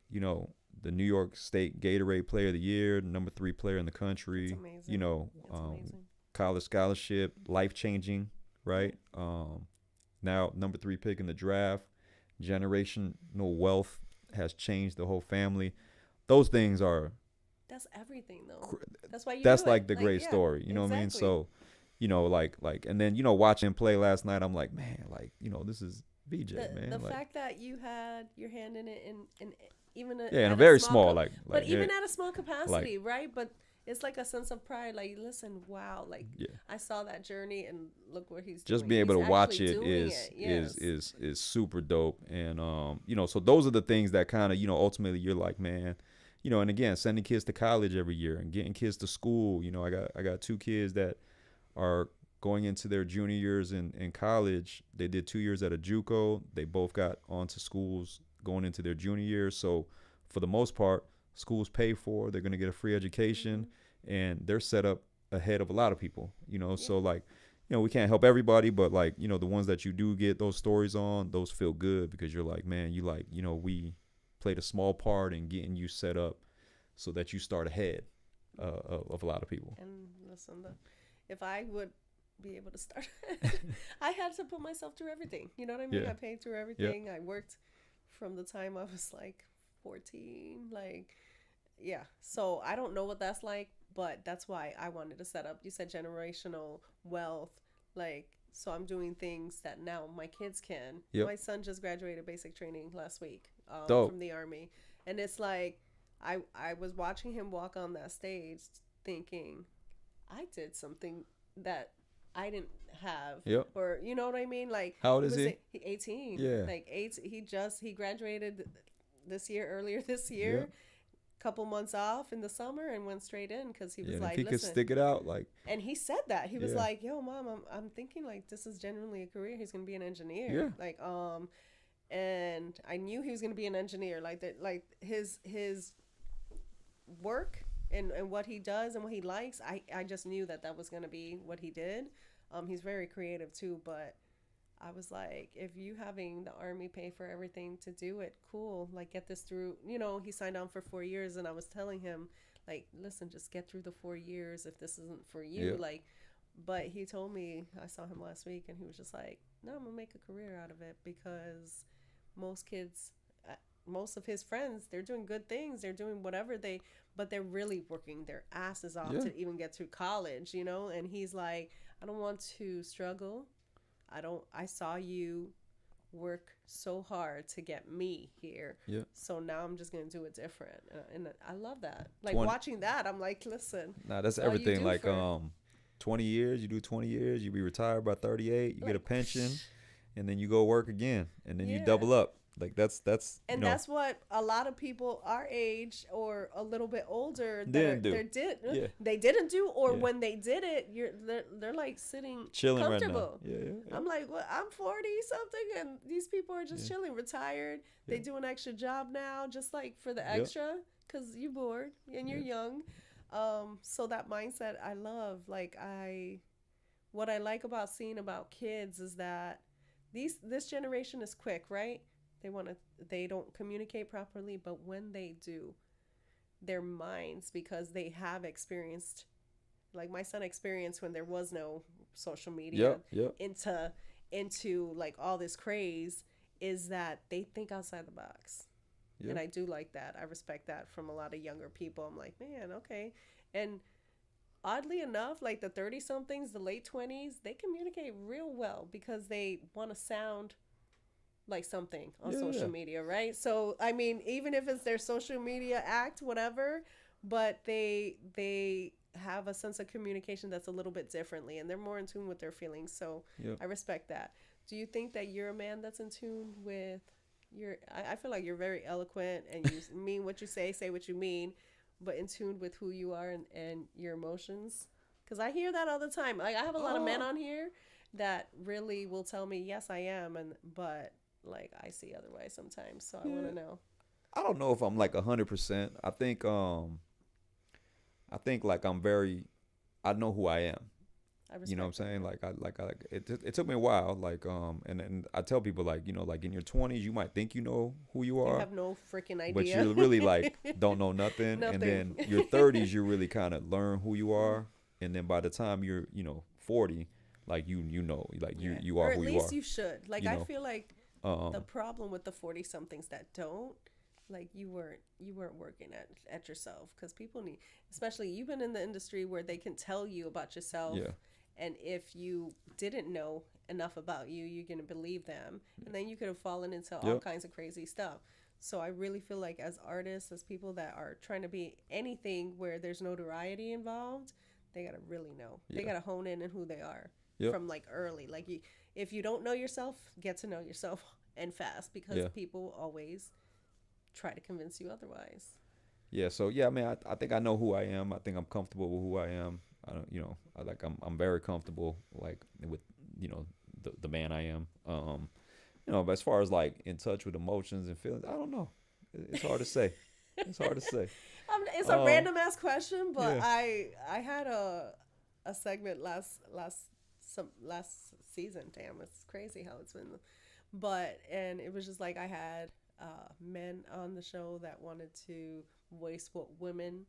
the New York State Gatorade Player of the Year, number 3 player in the country. That's amazing. Amazing. College scholarship, life-changing, right? Now number 3 pick in the draft, generational wealth, has changed the whole family. Those things are, that's everything though. That's why that's do like it. the great yeah, story. You know what I mean? exactly. So, like, and then, watching him play last night, I'm like, man, like, this is VJ, man. The like, fact that you had your hand in it in even yeah, in at a very small small, like but even yeah, at a small capacity, right? But it's like a sense of pride. Like, listen, wow, like yeah. I saw that journey, and look what he's Just doing. being able He's to watch actually it doing is Yes. is super dope. And so those are the things that kind of, ultimately you're like, man, and again, sending kids to college every year and getting kids to school. I got 2 kids that are going into their junior years in college. They did 2 years at a JUCO. They both got onto schools going into their junior years. So for the most part, schools pay for, they're going to get a free education, and they're set up ahead of a lot of people, so like, we can't help everybody, but like, the ones that you do get those stories on, those feel good, because you're like, man, you like, we played a small part in getting you set up so that you start ahead of a lot of people. And listen, if I would be able to start, I had to put myself through everything. You know what I mean? Yeah. I paid through everything. I worked from the time I was like 14, like, yeah. So I don't know what that's like, but that's why I wanted to set up. You said generational wealth, like, so I'm doing things that now my kids can. Yep. My son just graduated basic training last week Dope. from the Army, and it's like I was watching him walk on that stage, thinking I did something that I didn't have. Yep. Or you know what I mean? Like, How old is he? 18. Yeah. Like 8. He graduated earlier this year. Yep. Couple months off in the summer and went straight in because he was Yeah, like, if he could listen. stick it out, like, And he said that he was Yeah. like, "Yo, mom, I'm thinking like this is genuinely a career. He's gonna be an engineer." Yeah. Like, and I knew he was gonna be an engineer. Like that, like his work and what he does and what he likes, I just knew that that was going to be what he did. He's very creative too, but I was like, if you having the army pay for everything to do it, cool. Like, get this through. You know, he signed on for 4 years, and I was telling him, like, listen, just get through the 4 years if this isn't for you. Yeah. Like, but he told me, I saw him last week, and he was just like, no, I'm gonna make a career out of it because most kids, most of his friends, they're doing good things. They're doing whatever but they're really working their asses off Yeah. to even get through college, you know? And he's like, I don't want to struggle. I saw you work so hard to get me here. Yeah. So now I'm just going to do it different. And I love that. Like 20 watching that, I'm like, listen. Nah, that's all you everything. do Like for- 20 years, you do 20 years, you be retired by 38, you get a Like, pension, and then you go work again, and then you Yeah. double up. Like that's And you know, that's what a lot of people our age or a little bit older Didn't do. Yeah. they didn't do, or Yeah. when they did it, they're like sitting chilling right comfortable. now. Yeah. I'm like, well, I'm 40 something, and these people are just chilling, retired. They Yeah. do an extra job now, just like for the Yep. extra, because you're bored and you're young. So that mindset I love. What I like about seeing about kids is that this generation is quick, right? They don't communicate properly, but when they do, their minds, because they have experienced, like my son experienced when there was no social media, Yep. into like all this craze, is that they think outside the box. Yep. And I do like that. I respect that from a lot of younger people. I'm like, man, okay. And oddly enough, like the 30 somethings, the late 20s, they communicate real well because they want to sound like something on social media, right? So I mean, even if it's their social media act, whatever, but they have a sense of communication that's a little bit differently, and they're more in tune with their feelings. So Yep. I respect that. Do you think that you're a man that's in tune with I feel like you're very eloquent and you mean what you say what you mean, but in tune with who you are and your emotions? Because I hear that all the time. Like, I have a lot of men on here that really will tell me, yes, I am, but like I see otherwise sometimes. So I want to know. I don't know if I'm like 100%. I think like I know who I am. I respect You know what I'm that. saying? It took me a while. Like and I tell people, like, you know, like in your 20s you might think you know who you You are, have no freaking idea. but you really like don't know nothing. And then Nothing. your 30s you really kind of learn who you are, and then by the time you're 40, like you know, like you are or at who you least are. you should. Like, you I know? feel like Um, the problem with the 40 somethings that don't, like, you weren't working at yourself, because people need, especially you've been in the industry where they can tell you about yourself. Yeah. And if you didn't know enough about you, you're going to believe them, and then you could have fallen into all Yep. kinds of crazy stuff. So I really feel like, as artists, as people that are trying to be anything where there's notoriety involved, they got to really know. They Yeah. got to hone in on who they are Yep. from like early. Like, if you don't know yourself, get to know yourself and fast, because Yeah. people always try to convince you otherwise. Yeah, so yeah, I mean, I think I know who I am. I think I'm comfortable with who I am. I don't, you know, I'm very comfortable, like, with, you know, the man I am. You know, but as far as like in touch with emotions and feelings, I don't know. It's hard to say. It's hard to say. It's a random ass question, but yeah. I had a segment last season. Damn, it's crazy how it's been. And it was just like, I had men on the show that wanted to voice what women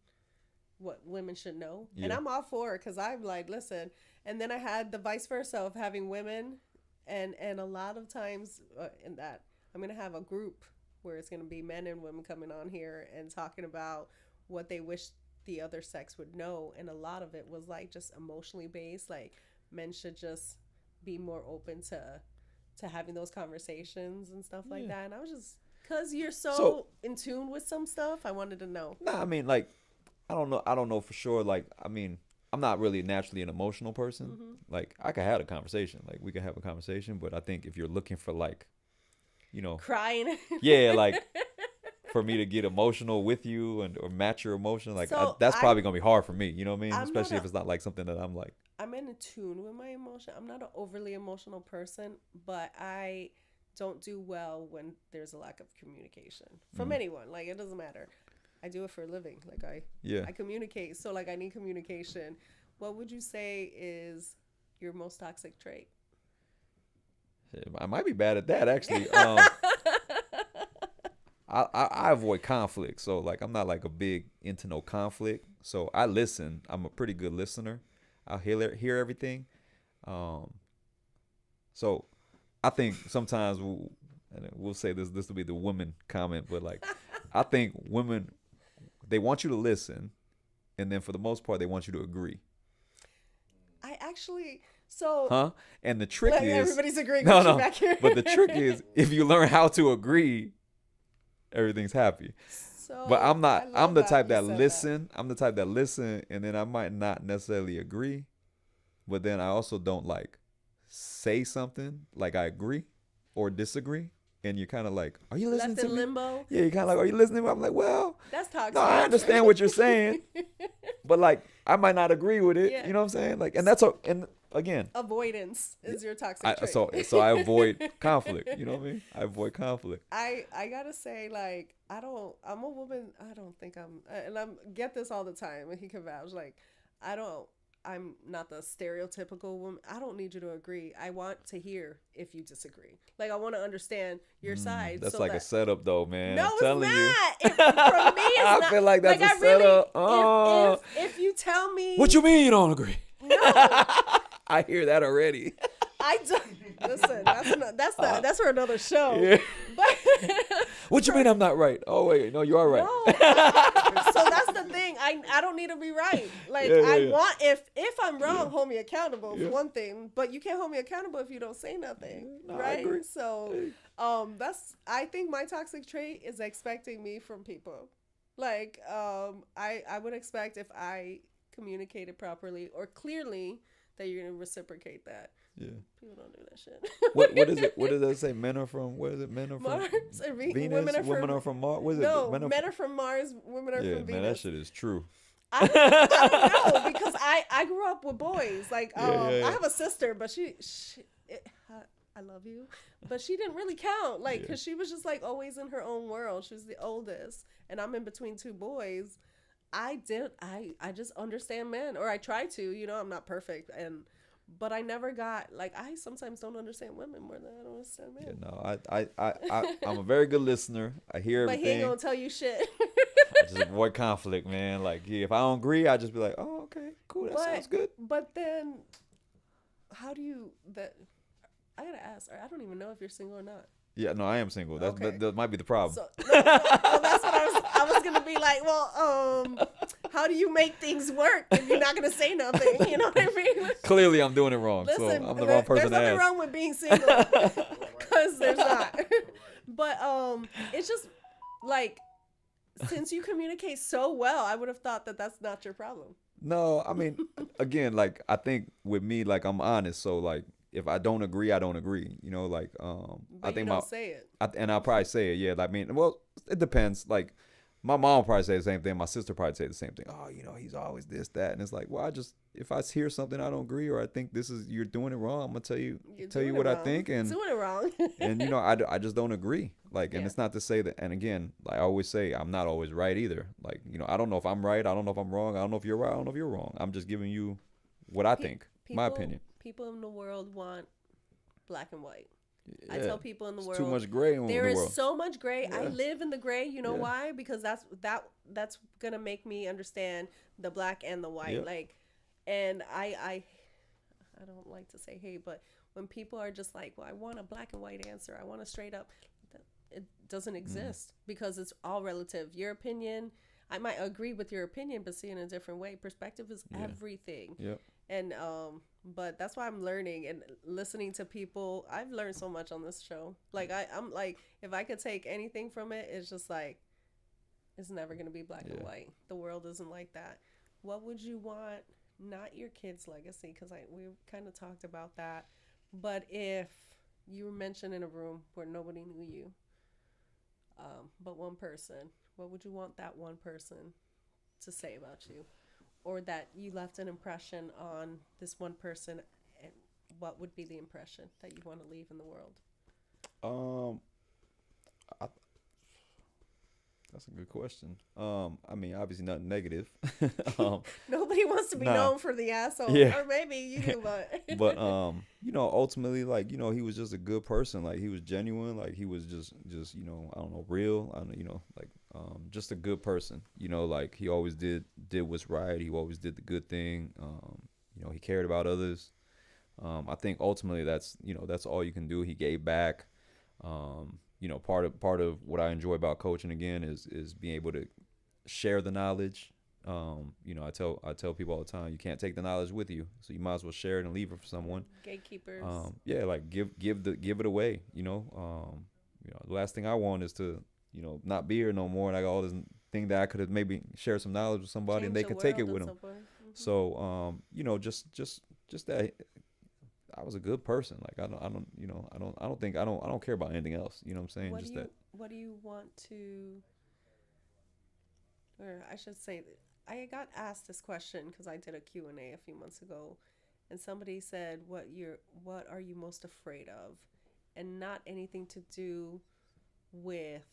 should know, and Yeah. I'm all for it, because I'm like, listen. And then I had the vice versa of having women, and a lot of times in that I'm gonna have a group where it's gonna be men and women coming on here and talking about what they wish the other sex would know, and a lot of it was like just emotionally based. Like, men should just be more open to having those conversations and stuff like that. And I was just, because you're so in tune with some stuff, I wanted to know. Nah, I mean, like, I don't know for sure. Like, I mean, I'm not really naturally an emotional person. Mm-hmm. Like, I could have a conversation. Like, we could have a conversation, but I think if you're looking for, like, you know, Crying. yeah, like, for me to get emotional with you or match your emotion, like, that's probably gonna be hard for me. You know what I mean? Especially if it's not like something that I'm like. I'm in tune with my emotion. I'm not an overly emotional person, but I don't do well when there's a lack of communication from anyone. Like, it doesn't matter. I do it for a living. Like Yeah. I communicate. So like I need communication. What would you say is your most toxic trait? I might be bad at that actually. I avoid conflict, so like I'm not like a big into no conflict. So I listen. I'm a pretty good listener. I'll hear everything. Um, so I think sometimes we'll say this will be the woman comment, but like I think women, they want you to listen, and then for the most part they want you to agree. I actually so Huh? And the trick like, is everybody's agreeing no with you no, back here. but the trick is if you learn how to agree, everything's happy. So But I'm I not. love I'm the that type you that said listen. I'm the type that listen, and then I might not necessarily agree, but then I also don't like say something like I agree or disagree, and you're kind of like, "Are you listening Left to in me?" limbo. Yeah, you're kind of like, "Are you listening to me?" I'm like, "Well, That's toxic. no, I understand what you're saying, but like, I might not agree with it." Yeah. You know what I'm saying? Like, and that's and again, Avoidance is your toxic trait. so I avoid conflict. You know what I mean? I avoid conflict. I gotta say, like, I'm a woman. I don't think and I'm get this all the time, and he can vouch. Like, I'm not the stereotypical woman. I don't need you to agree. I want to hear if you disagree. Like, I want to understand your side. That's so like that, a setup, though, man. No, I'm it's telling you. not. For me, it's I not. feel like that's like, a I really, setup. Oh. if you tell me, What you mean you don't agree? no, I hear that already. I don't. Listen, that's for another show. Yeah. But What you mean I'm not right? Oh wait, no, you are right. no, so that's the thing. I don't need to be right. Like Yeah, I yeah. want if I'm wrong, hold me accountable Yeah. for one thing. But you can't hold me accountable if you don't say nothing, No, I right? agree. So, I think my toxic trait is expecting me from people. Like I would expect if I communicated properly or clearly that you're gonna reciprocate that. Yeah. People don't do that shit. What is it? What does that say? Men are from what is it? Men are from Mars or Venus. women are from Mars. What is no, it? men are from Mars, women are Yeah, from man, Venus. that shit is true. I don't know because I grew up with boys. Like Yeah. I have a sister, but I love you, but she didn't really count. Like because she was just like always in her own world. She was the oldest, and I'm in between two boys. I just understand men, or I try to. You know, I'm not perfect, but I never got like I sometimes don't understand women more than I don't understand men. Yeah, no, I'm a very good listener. I hear But everything. he ain't gonna tell you shit. I just avoid conflict, man. Like, yeah, if I don't agree, I just be like, oh, okay, cool, that sounds good. But then, how do you that? I gotta ask. I don't even know if you're single or not. Yeah, no, I am single. That's Okay. that might be the problem. So, well, that's what I was gonna be like. Well, how do you make things work if you're not gonna say nothing? You know what I mean? Clearly, I'm doing it wrong. Listen, so I'm the wrong person there's to nothing ask. wrong with being single, because there's not. But it's just like since you communicate so well, I would have thought that that's not your problem. No, I mean, again, like I think with me, like I'm honest. So like, if I don't agree, I don't agree. You know, like But I think you don't say it. and I'll probably say it. Yeah, like, I mean, well, it depends. Like, my mom probably say the same thing. My sister probably say the same thing. Oh, you know, he's always this, that, and it's like, well, if I hear something I don't agree or I think you're doing it wrong, I'm gonna tell you what I think, and doing it wrong. and you know, I just don't agree. Like, and Yeah. it's not to say that. And again, like I always say, I'm not always right either. Like, you know, I don't know if I'm right. I don't know if I'm wrong. I don't know if you're right. I don't know if you're wrong. I'm just giving you what I think, my opinion. People in the world want black and white. Yeah. I tell people in the world Too much gray in there the is world. so much gray. I Yeah. live in the gray. You know Yeah. why? Because that's gonna make me understand the black and the white. Yep. Like, and I don't like to say hate, but when people are just like, well, I want a black and white answer. I want a straight up. It doesn't exist because it's all relative. Your opinion, I might agree with your opinion, but see it in a different way. Perspective is everything. Yep. And but that's why I'm learning and listening to people. I've learned so much on this show. Like I'm like, if I could take anything from it, it's just like it's never gonna be black and white. The world isn't like that. What would you want? Not your kids' legacy, because we kind of talked about that. But if you were mentioned in a room where nobody knew you, but one person, what would you want that one person to say about you? Or that you left an impression on this one person, and what would be the impression that you want to leave in the world? That's a good question. I mean, obviously nothing negative. um, Nobody wants to be nah, known for the asshole, yeah. or maybe you do, but But ultimately, like, he was just a good person. Like, he was genuine. Like, he was just I don't know, real. I don't, like, just a good person. Like, he always did what's right. He always did the good thing. He cared about others. I think ultimately that's all you can do. He gave back. Part of what I enjoy about coaching again is being able to share the knowledge. I tell people all the time, you can't take the knowledge with you, so you might as well share it and leave it for someone. gatekeepers. Yeah, like give it away. The last thing I want is to not be here no more, and I got all this thing that I could have maybe shared some knowledge with somebody and Change they the could take it world with and them. so forth. So just that I was a good person. Like, I don't care about anything else. You know what I'm saying? Just that. What do you want to, or I should say, I got asked this question because I did a Q&A a few months ago, and somebody said, what are you most afraid of? And not anything to do with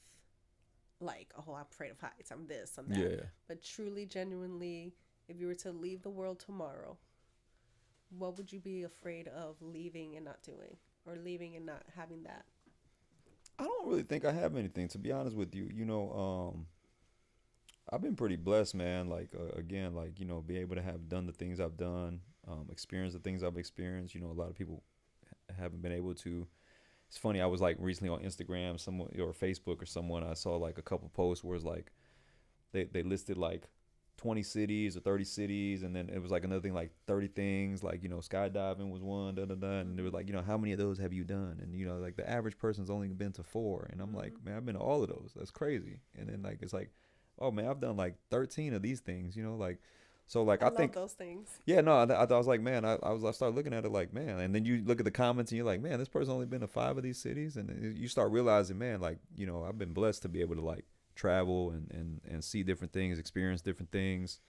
like, oh, I'm afraid of heights, I'm this, I'm that. Yeah. But truly, genuinely, if you were to leave the world tomorrow, what would you be afraid of leaving and not doing, or leaving and not having that? I don't really think I have anything, to be honest with you. I've been pretty blessed, man. Like, again, like, be able to have done the things I've done, experience the things I've experienced. A lot of people haven't been able to. It's funny. I was like recently on Instagram, someone or Facebook or someone. I saw like a couple posts where it's like they listed like 20 cities or 30 cities, and then it was like another thing like 30 things, like skydiving was one, da da da, and it was like how many of those have you done? And like the average person's only been to 4, and I'm like, man, I've been to all of those. That's crazy. And then like it's like, oh man, I've done like 13 of these things, like. So like I I love think those things. yeah, no, I was like, man, I started looking at it like, man, and then you look at the comments and you're like, man, this person only been to 5 of these cities, and you start realizing, man, like I've been blessed to be able to like travel and see different things, experience different things.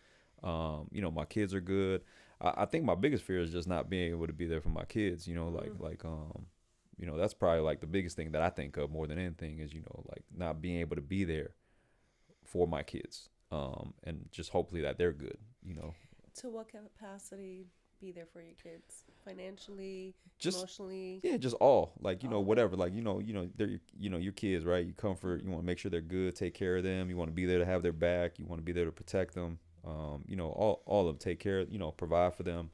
My kids are good. I think my biggest fear is just not being able to be there for my kids. That's probably like the biggest thing that I think of more than anything is like not being able to be there for my kids. And just hopefully that they're good. To what capacity be there for your kids? Financially, Just emotionally? yeah, just all like All of whatever, like they're your kids, right? You comfort, you want to make sure they're good, take care of them, you want to be there to have their back, you want to be there to protect them, all of them, take care, provide for them.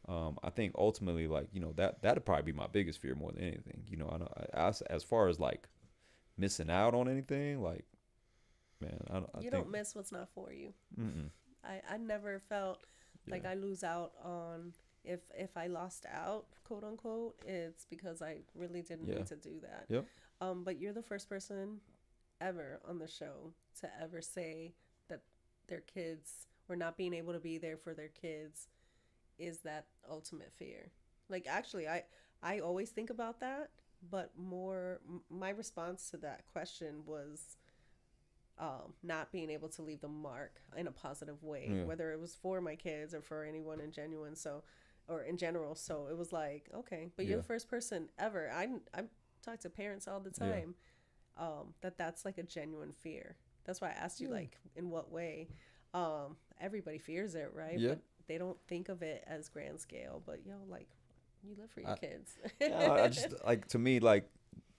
I think ultimately, like that'd probably be my biggest fear more than anything. I know as far as like missing out on anything, like man, I You think don't miss what's not for you. mm-mm. I never felt like Yeah. I lose out on, if I lost out, quote unquote, it's because I really didn't Yeah. need to do that. Yep. But you're the first person ever on the show to ever say that their kids, or not being able to be there for their kids, is that ultimate fear. Like, actually, I always think about that, but my response to that question was, not being able to leave the mark in a positive way, Yeah. whether it was for my kids or for anyone in genuine. So, or in general. So it was like, okay, but you're Yeah. the first person ever. I talk to parents all the Yeah. time, that's like a genuine fear. That's why I asked you, Yeah. like, in what way. Everybody fears it, right? Yeah. But they don't think of it as grand scale. But like, you live for your kids. Yeah, I just like, to me, like,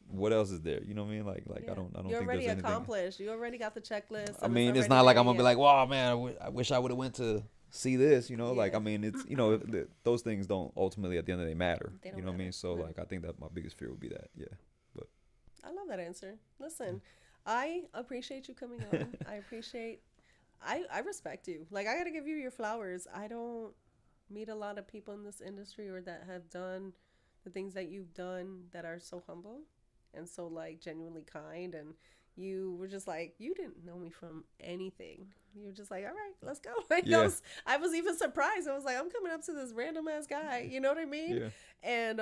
what else is there? You know what I mean? Like Yeah. I don't You're think already there's anything. accomplished. You already got the checklist. I And mean, it's already not like I'm there, gonna be like, wow, man, I wish I would have went to see this. Like, Yeah. I mean, it's those things don't ultimately at the end of the day matter. They don't You know what I mean? matter. So No. like, I think that my biggest fear would be that. Yeah, but I love that answer. Listen, I appreciate you coming on. I respect you. Like, I gotta give you your flowers. I don't meet a lot of people in this industry, or that have done the things that you've done, that are so humble and so like genuinely kind. And you were just like, you didn't know me from anything. You were just like, all right, let's go. Like, Yeah. I was even surprised. I was like, I'm coming up to this random ass guy. You know what I mean? yeah, And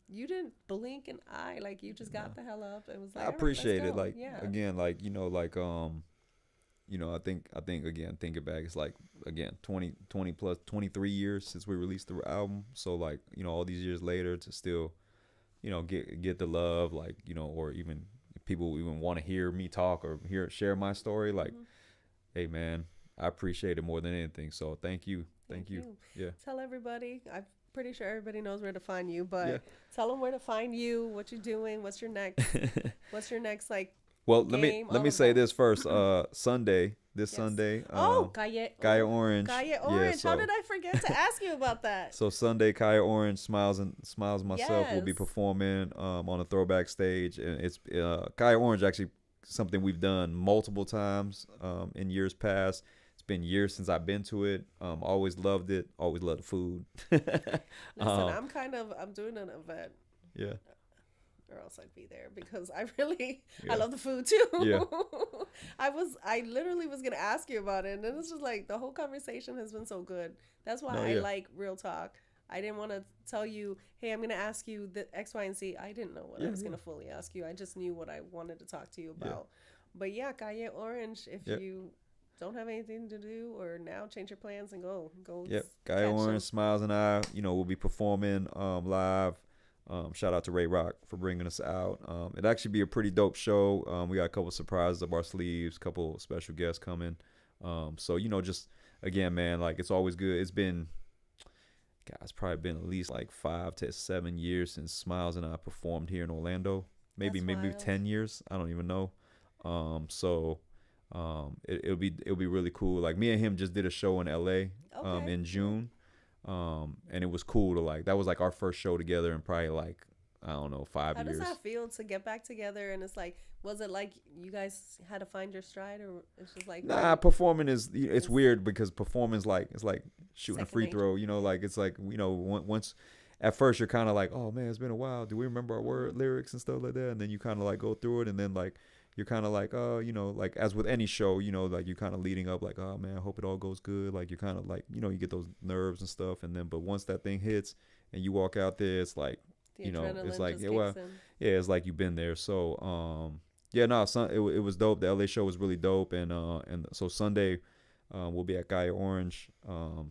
you didn't blink an eye. Like, you just got the hell up and was like, I all right, appreciate let's it. go. Like, Yeah. again, like I think again, thinking back, it's like, again, 20 plus 23 years since we released the album. So like, all these years later to still, get the love, like, or even if people even want to hear me talk or share my story, like, hey man, I appreciate it more than anything. So thank you. Thank you. Yeah. Tell everybody. I'm pretty sure everybody knows where to find you, Yeah. but tell them where to find you, what you're doing, what's your next, like Well, game, let all me of say that. this first. This Yes. Sunday, Oh, Gaia, Kaya Orange. Gaia Yeah, Orange. How so did I forget to ask you about that? so Sunday, Kaya Orange, Smiles myself will be Yes. performing on a throwback stage, and it's Kaya Orange actually something we've done multiple times in years past. It's been years since I've been to it. Always loved it. Always loved the food. Listen, I'm doing an event, Yeah. or else I'd be there because I really, Yeah. I love the food too. Yeah. I literally was gonna ask you about it, and then it's just like the whole conversation has been so good. That's why No, I yeah. like real talk. I didn't want to tell you, hey, I'm gonna ask you the X, Y, and Z. I didn't know what I Yeah, was yeah. gonna fully ask you. I just knew what I wanted to talk to you Yeah. about. But yeah, Calle Orange. If Yeah. you don't have anything to do, or now change your plans and go Yep. Guy catch 'em. Orange, Smiles, and I, will be performing live. Shout out to Ray Rock for bringing us out. It'd actually be a pretty dope show. We got a couple surprises up our sleeves, couple special guests coming. So just again, man, like it's always good. It's been, God, it's probably been at least like 5 to 7 years since Smiles and I performed here in Orlando. Maybe That's maybe wild. 10 years. I don't even know. It'll be really cool. Like me and him just did a show in LA Okay. in June. And it was cool to like that was like our first show together in probably like I don't know 5 How years. does that feel to get back together? And it's like, was it like you guys had to find your stride, or it's just like Nah, performing it's It's- weird because performing's like it's like shooting a Second free nature. throw. Like it's like once at first you're kind of like, oh man, it's been a while. Do we remember our word lyrics and stuff like that? And then you kind of like go through it, and then like you're kind of like, oh, like as with any show, like you kind of leading up like, oh man, I hope it all goes good. Like you're kind of like, you get those nerves and stuff, and then but once that thing hits and you walk out there, it's like, the it's adrenaline like just yeah, well, kicks in. yeah, it's like you've been there. So yeah, no, it was dope. The LA show was really dope, and so Sunday. We'll be at Guy Orange,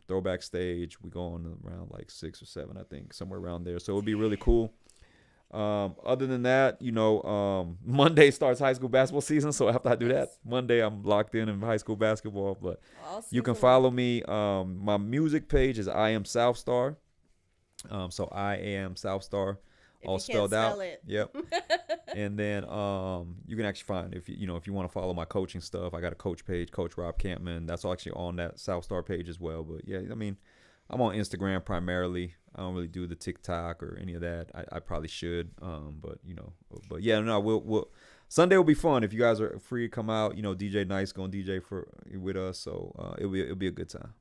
throwback stage. We go on around like 6 or 7, I think, somewhere around there. So it'll be really cool. Other than that, Monday starts high school basketball season. So after I do that, Yes. Monday I'm locked in high school basketball. But All you can season follow long. me. My music page is I am SouthStar. So I am SouthStar, If all you can't spelled out. spell it. Yep. And then you can actually find if you want to follow my coaching stuff, I got a coach page, Coach Rob Campman. That's actually on that SouthStar page as well. But yeah, I mean, I'm on Instagram primarily. I don't really do the TikTok or any of that. I probably should. But yeah, no, we'll Sunday will be fun if you guys are free to come out. DJ Nice gonna DJ with us, so it'll be a good time.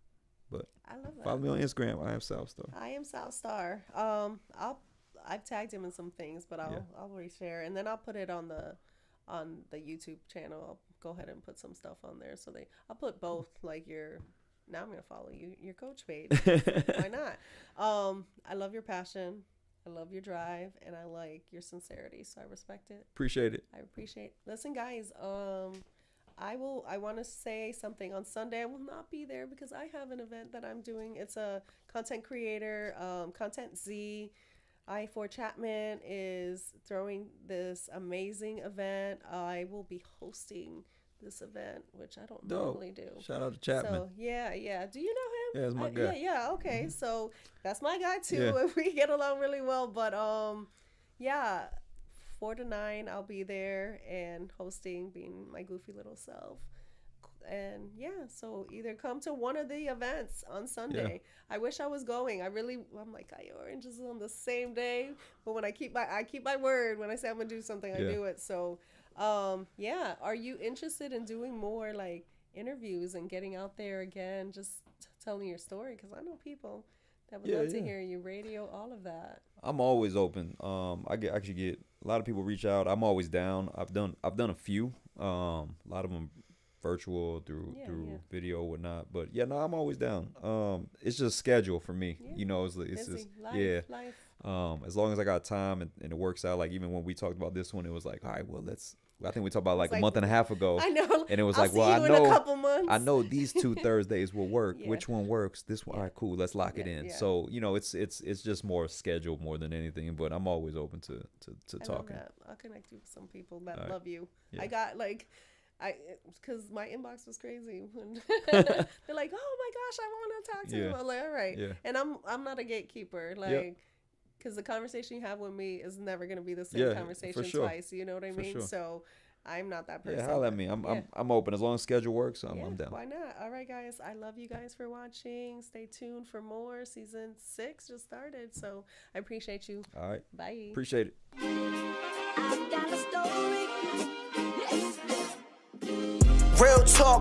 But I love that. follow me on Instagram. I am SouthStar. I am SouthStar. I've tagged him in some things, but I'll reshare, and then I'll put it on the YouTube channel. I'll go ahead and put some stuff on there. So I'll put both, like now I'm gonna follow your coach page. Why not? I love your passion. I love your drive, and I like your sincerity. So I respect it. Appreciate it. I appreciate. Listen, guys. I want to say something on Sunday. I will not be there because I have an event that I'm doing. It's a content creator, Content Z. I4 Chapman is throwing this amazing event. I will be hosting this event, which I don't Dope. normally do. Shout out to Chapman. So yeah. Do you know him? Yeah, it's my guy. Yeah. Okay, so that's my guy too. Yeah. And we get along really well. But yeah, 4 to 9, I'll be there and hosting, being my goofy little self. And yeah, so either come to one of the events on Sunday. I wish I was going. I'm like, Orange is on the same day, but when I keep my word. When I say I'm gonna do something, I Yeah. do it. So yeah, are you interested in doing more like interviews and getting out there again, just telling your story? Because I know people that would love to hear you, radio, all of that. I'm always open. I actually get a lot of people reach out. I'm always down. I've done a few. A lot of them virtual, through Yeah. video, whatnot. But yeah, no, I'm always down. It's just schedule for me. Yeah. You know, it's Busy. just Life. as long as I got time and it works out. Like even when we talked about this one, it was like, all right, well, I think we talked about like a like, month and a half ago. I know. And it was I'll like, see well, you I in a know, couple months. I know these 2 Thursdays will work. Yeah. Which one works? This one. All right, cool. Let's lock it in. Yeah. So, you know, it's just more scheduled more than anything, but I'm always open to I love talking. that. I'll connect you with some people that All right. love you. Yeah. I got like, because my inbox was crazy. They're like, oh my gosh, I want to talk to him. I'm like, all right. Yeah. And I'm not a gatekeeper. Like, because the conversation you have with me is never going to be the same Yeah, conversation for sure. twice. You know what I For mean? sure. So I'm not that person. Yeah, holla at me. I'm open as long as schedule works. I'm down. Why not? All right, guys. I love you guys for watching. Stay tuned for more. Season 6 just started, so I appreciate you. All right. Bye. Appreciate it. Real talk.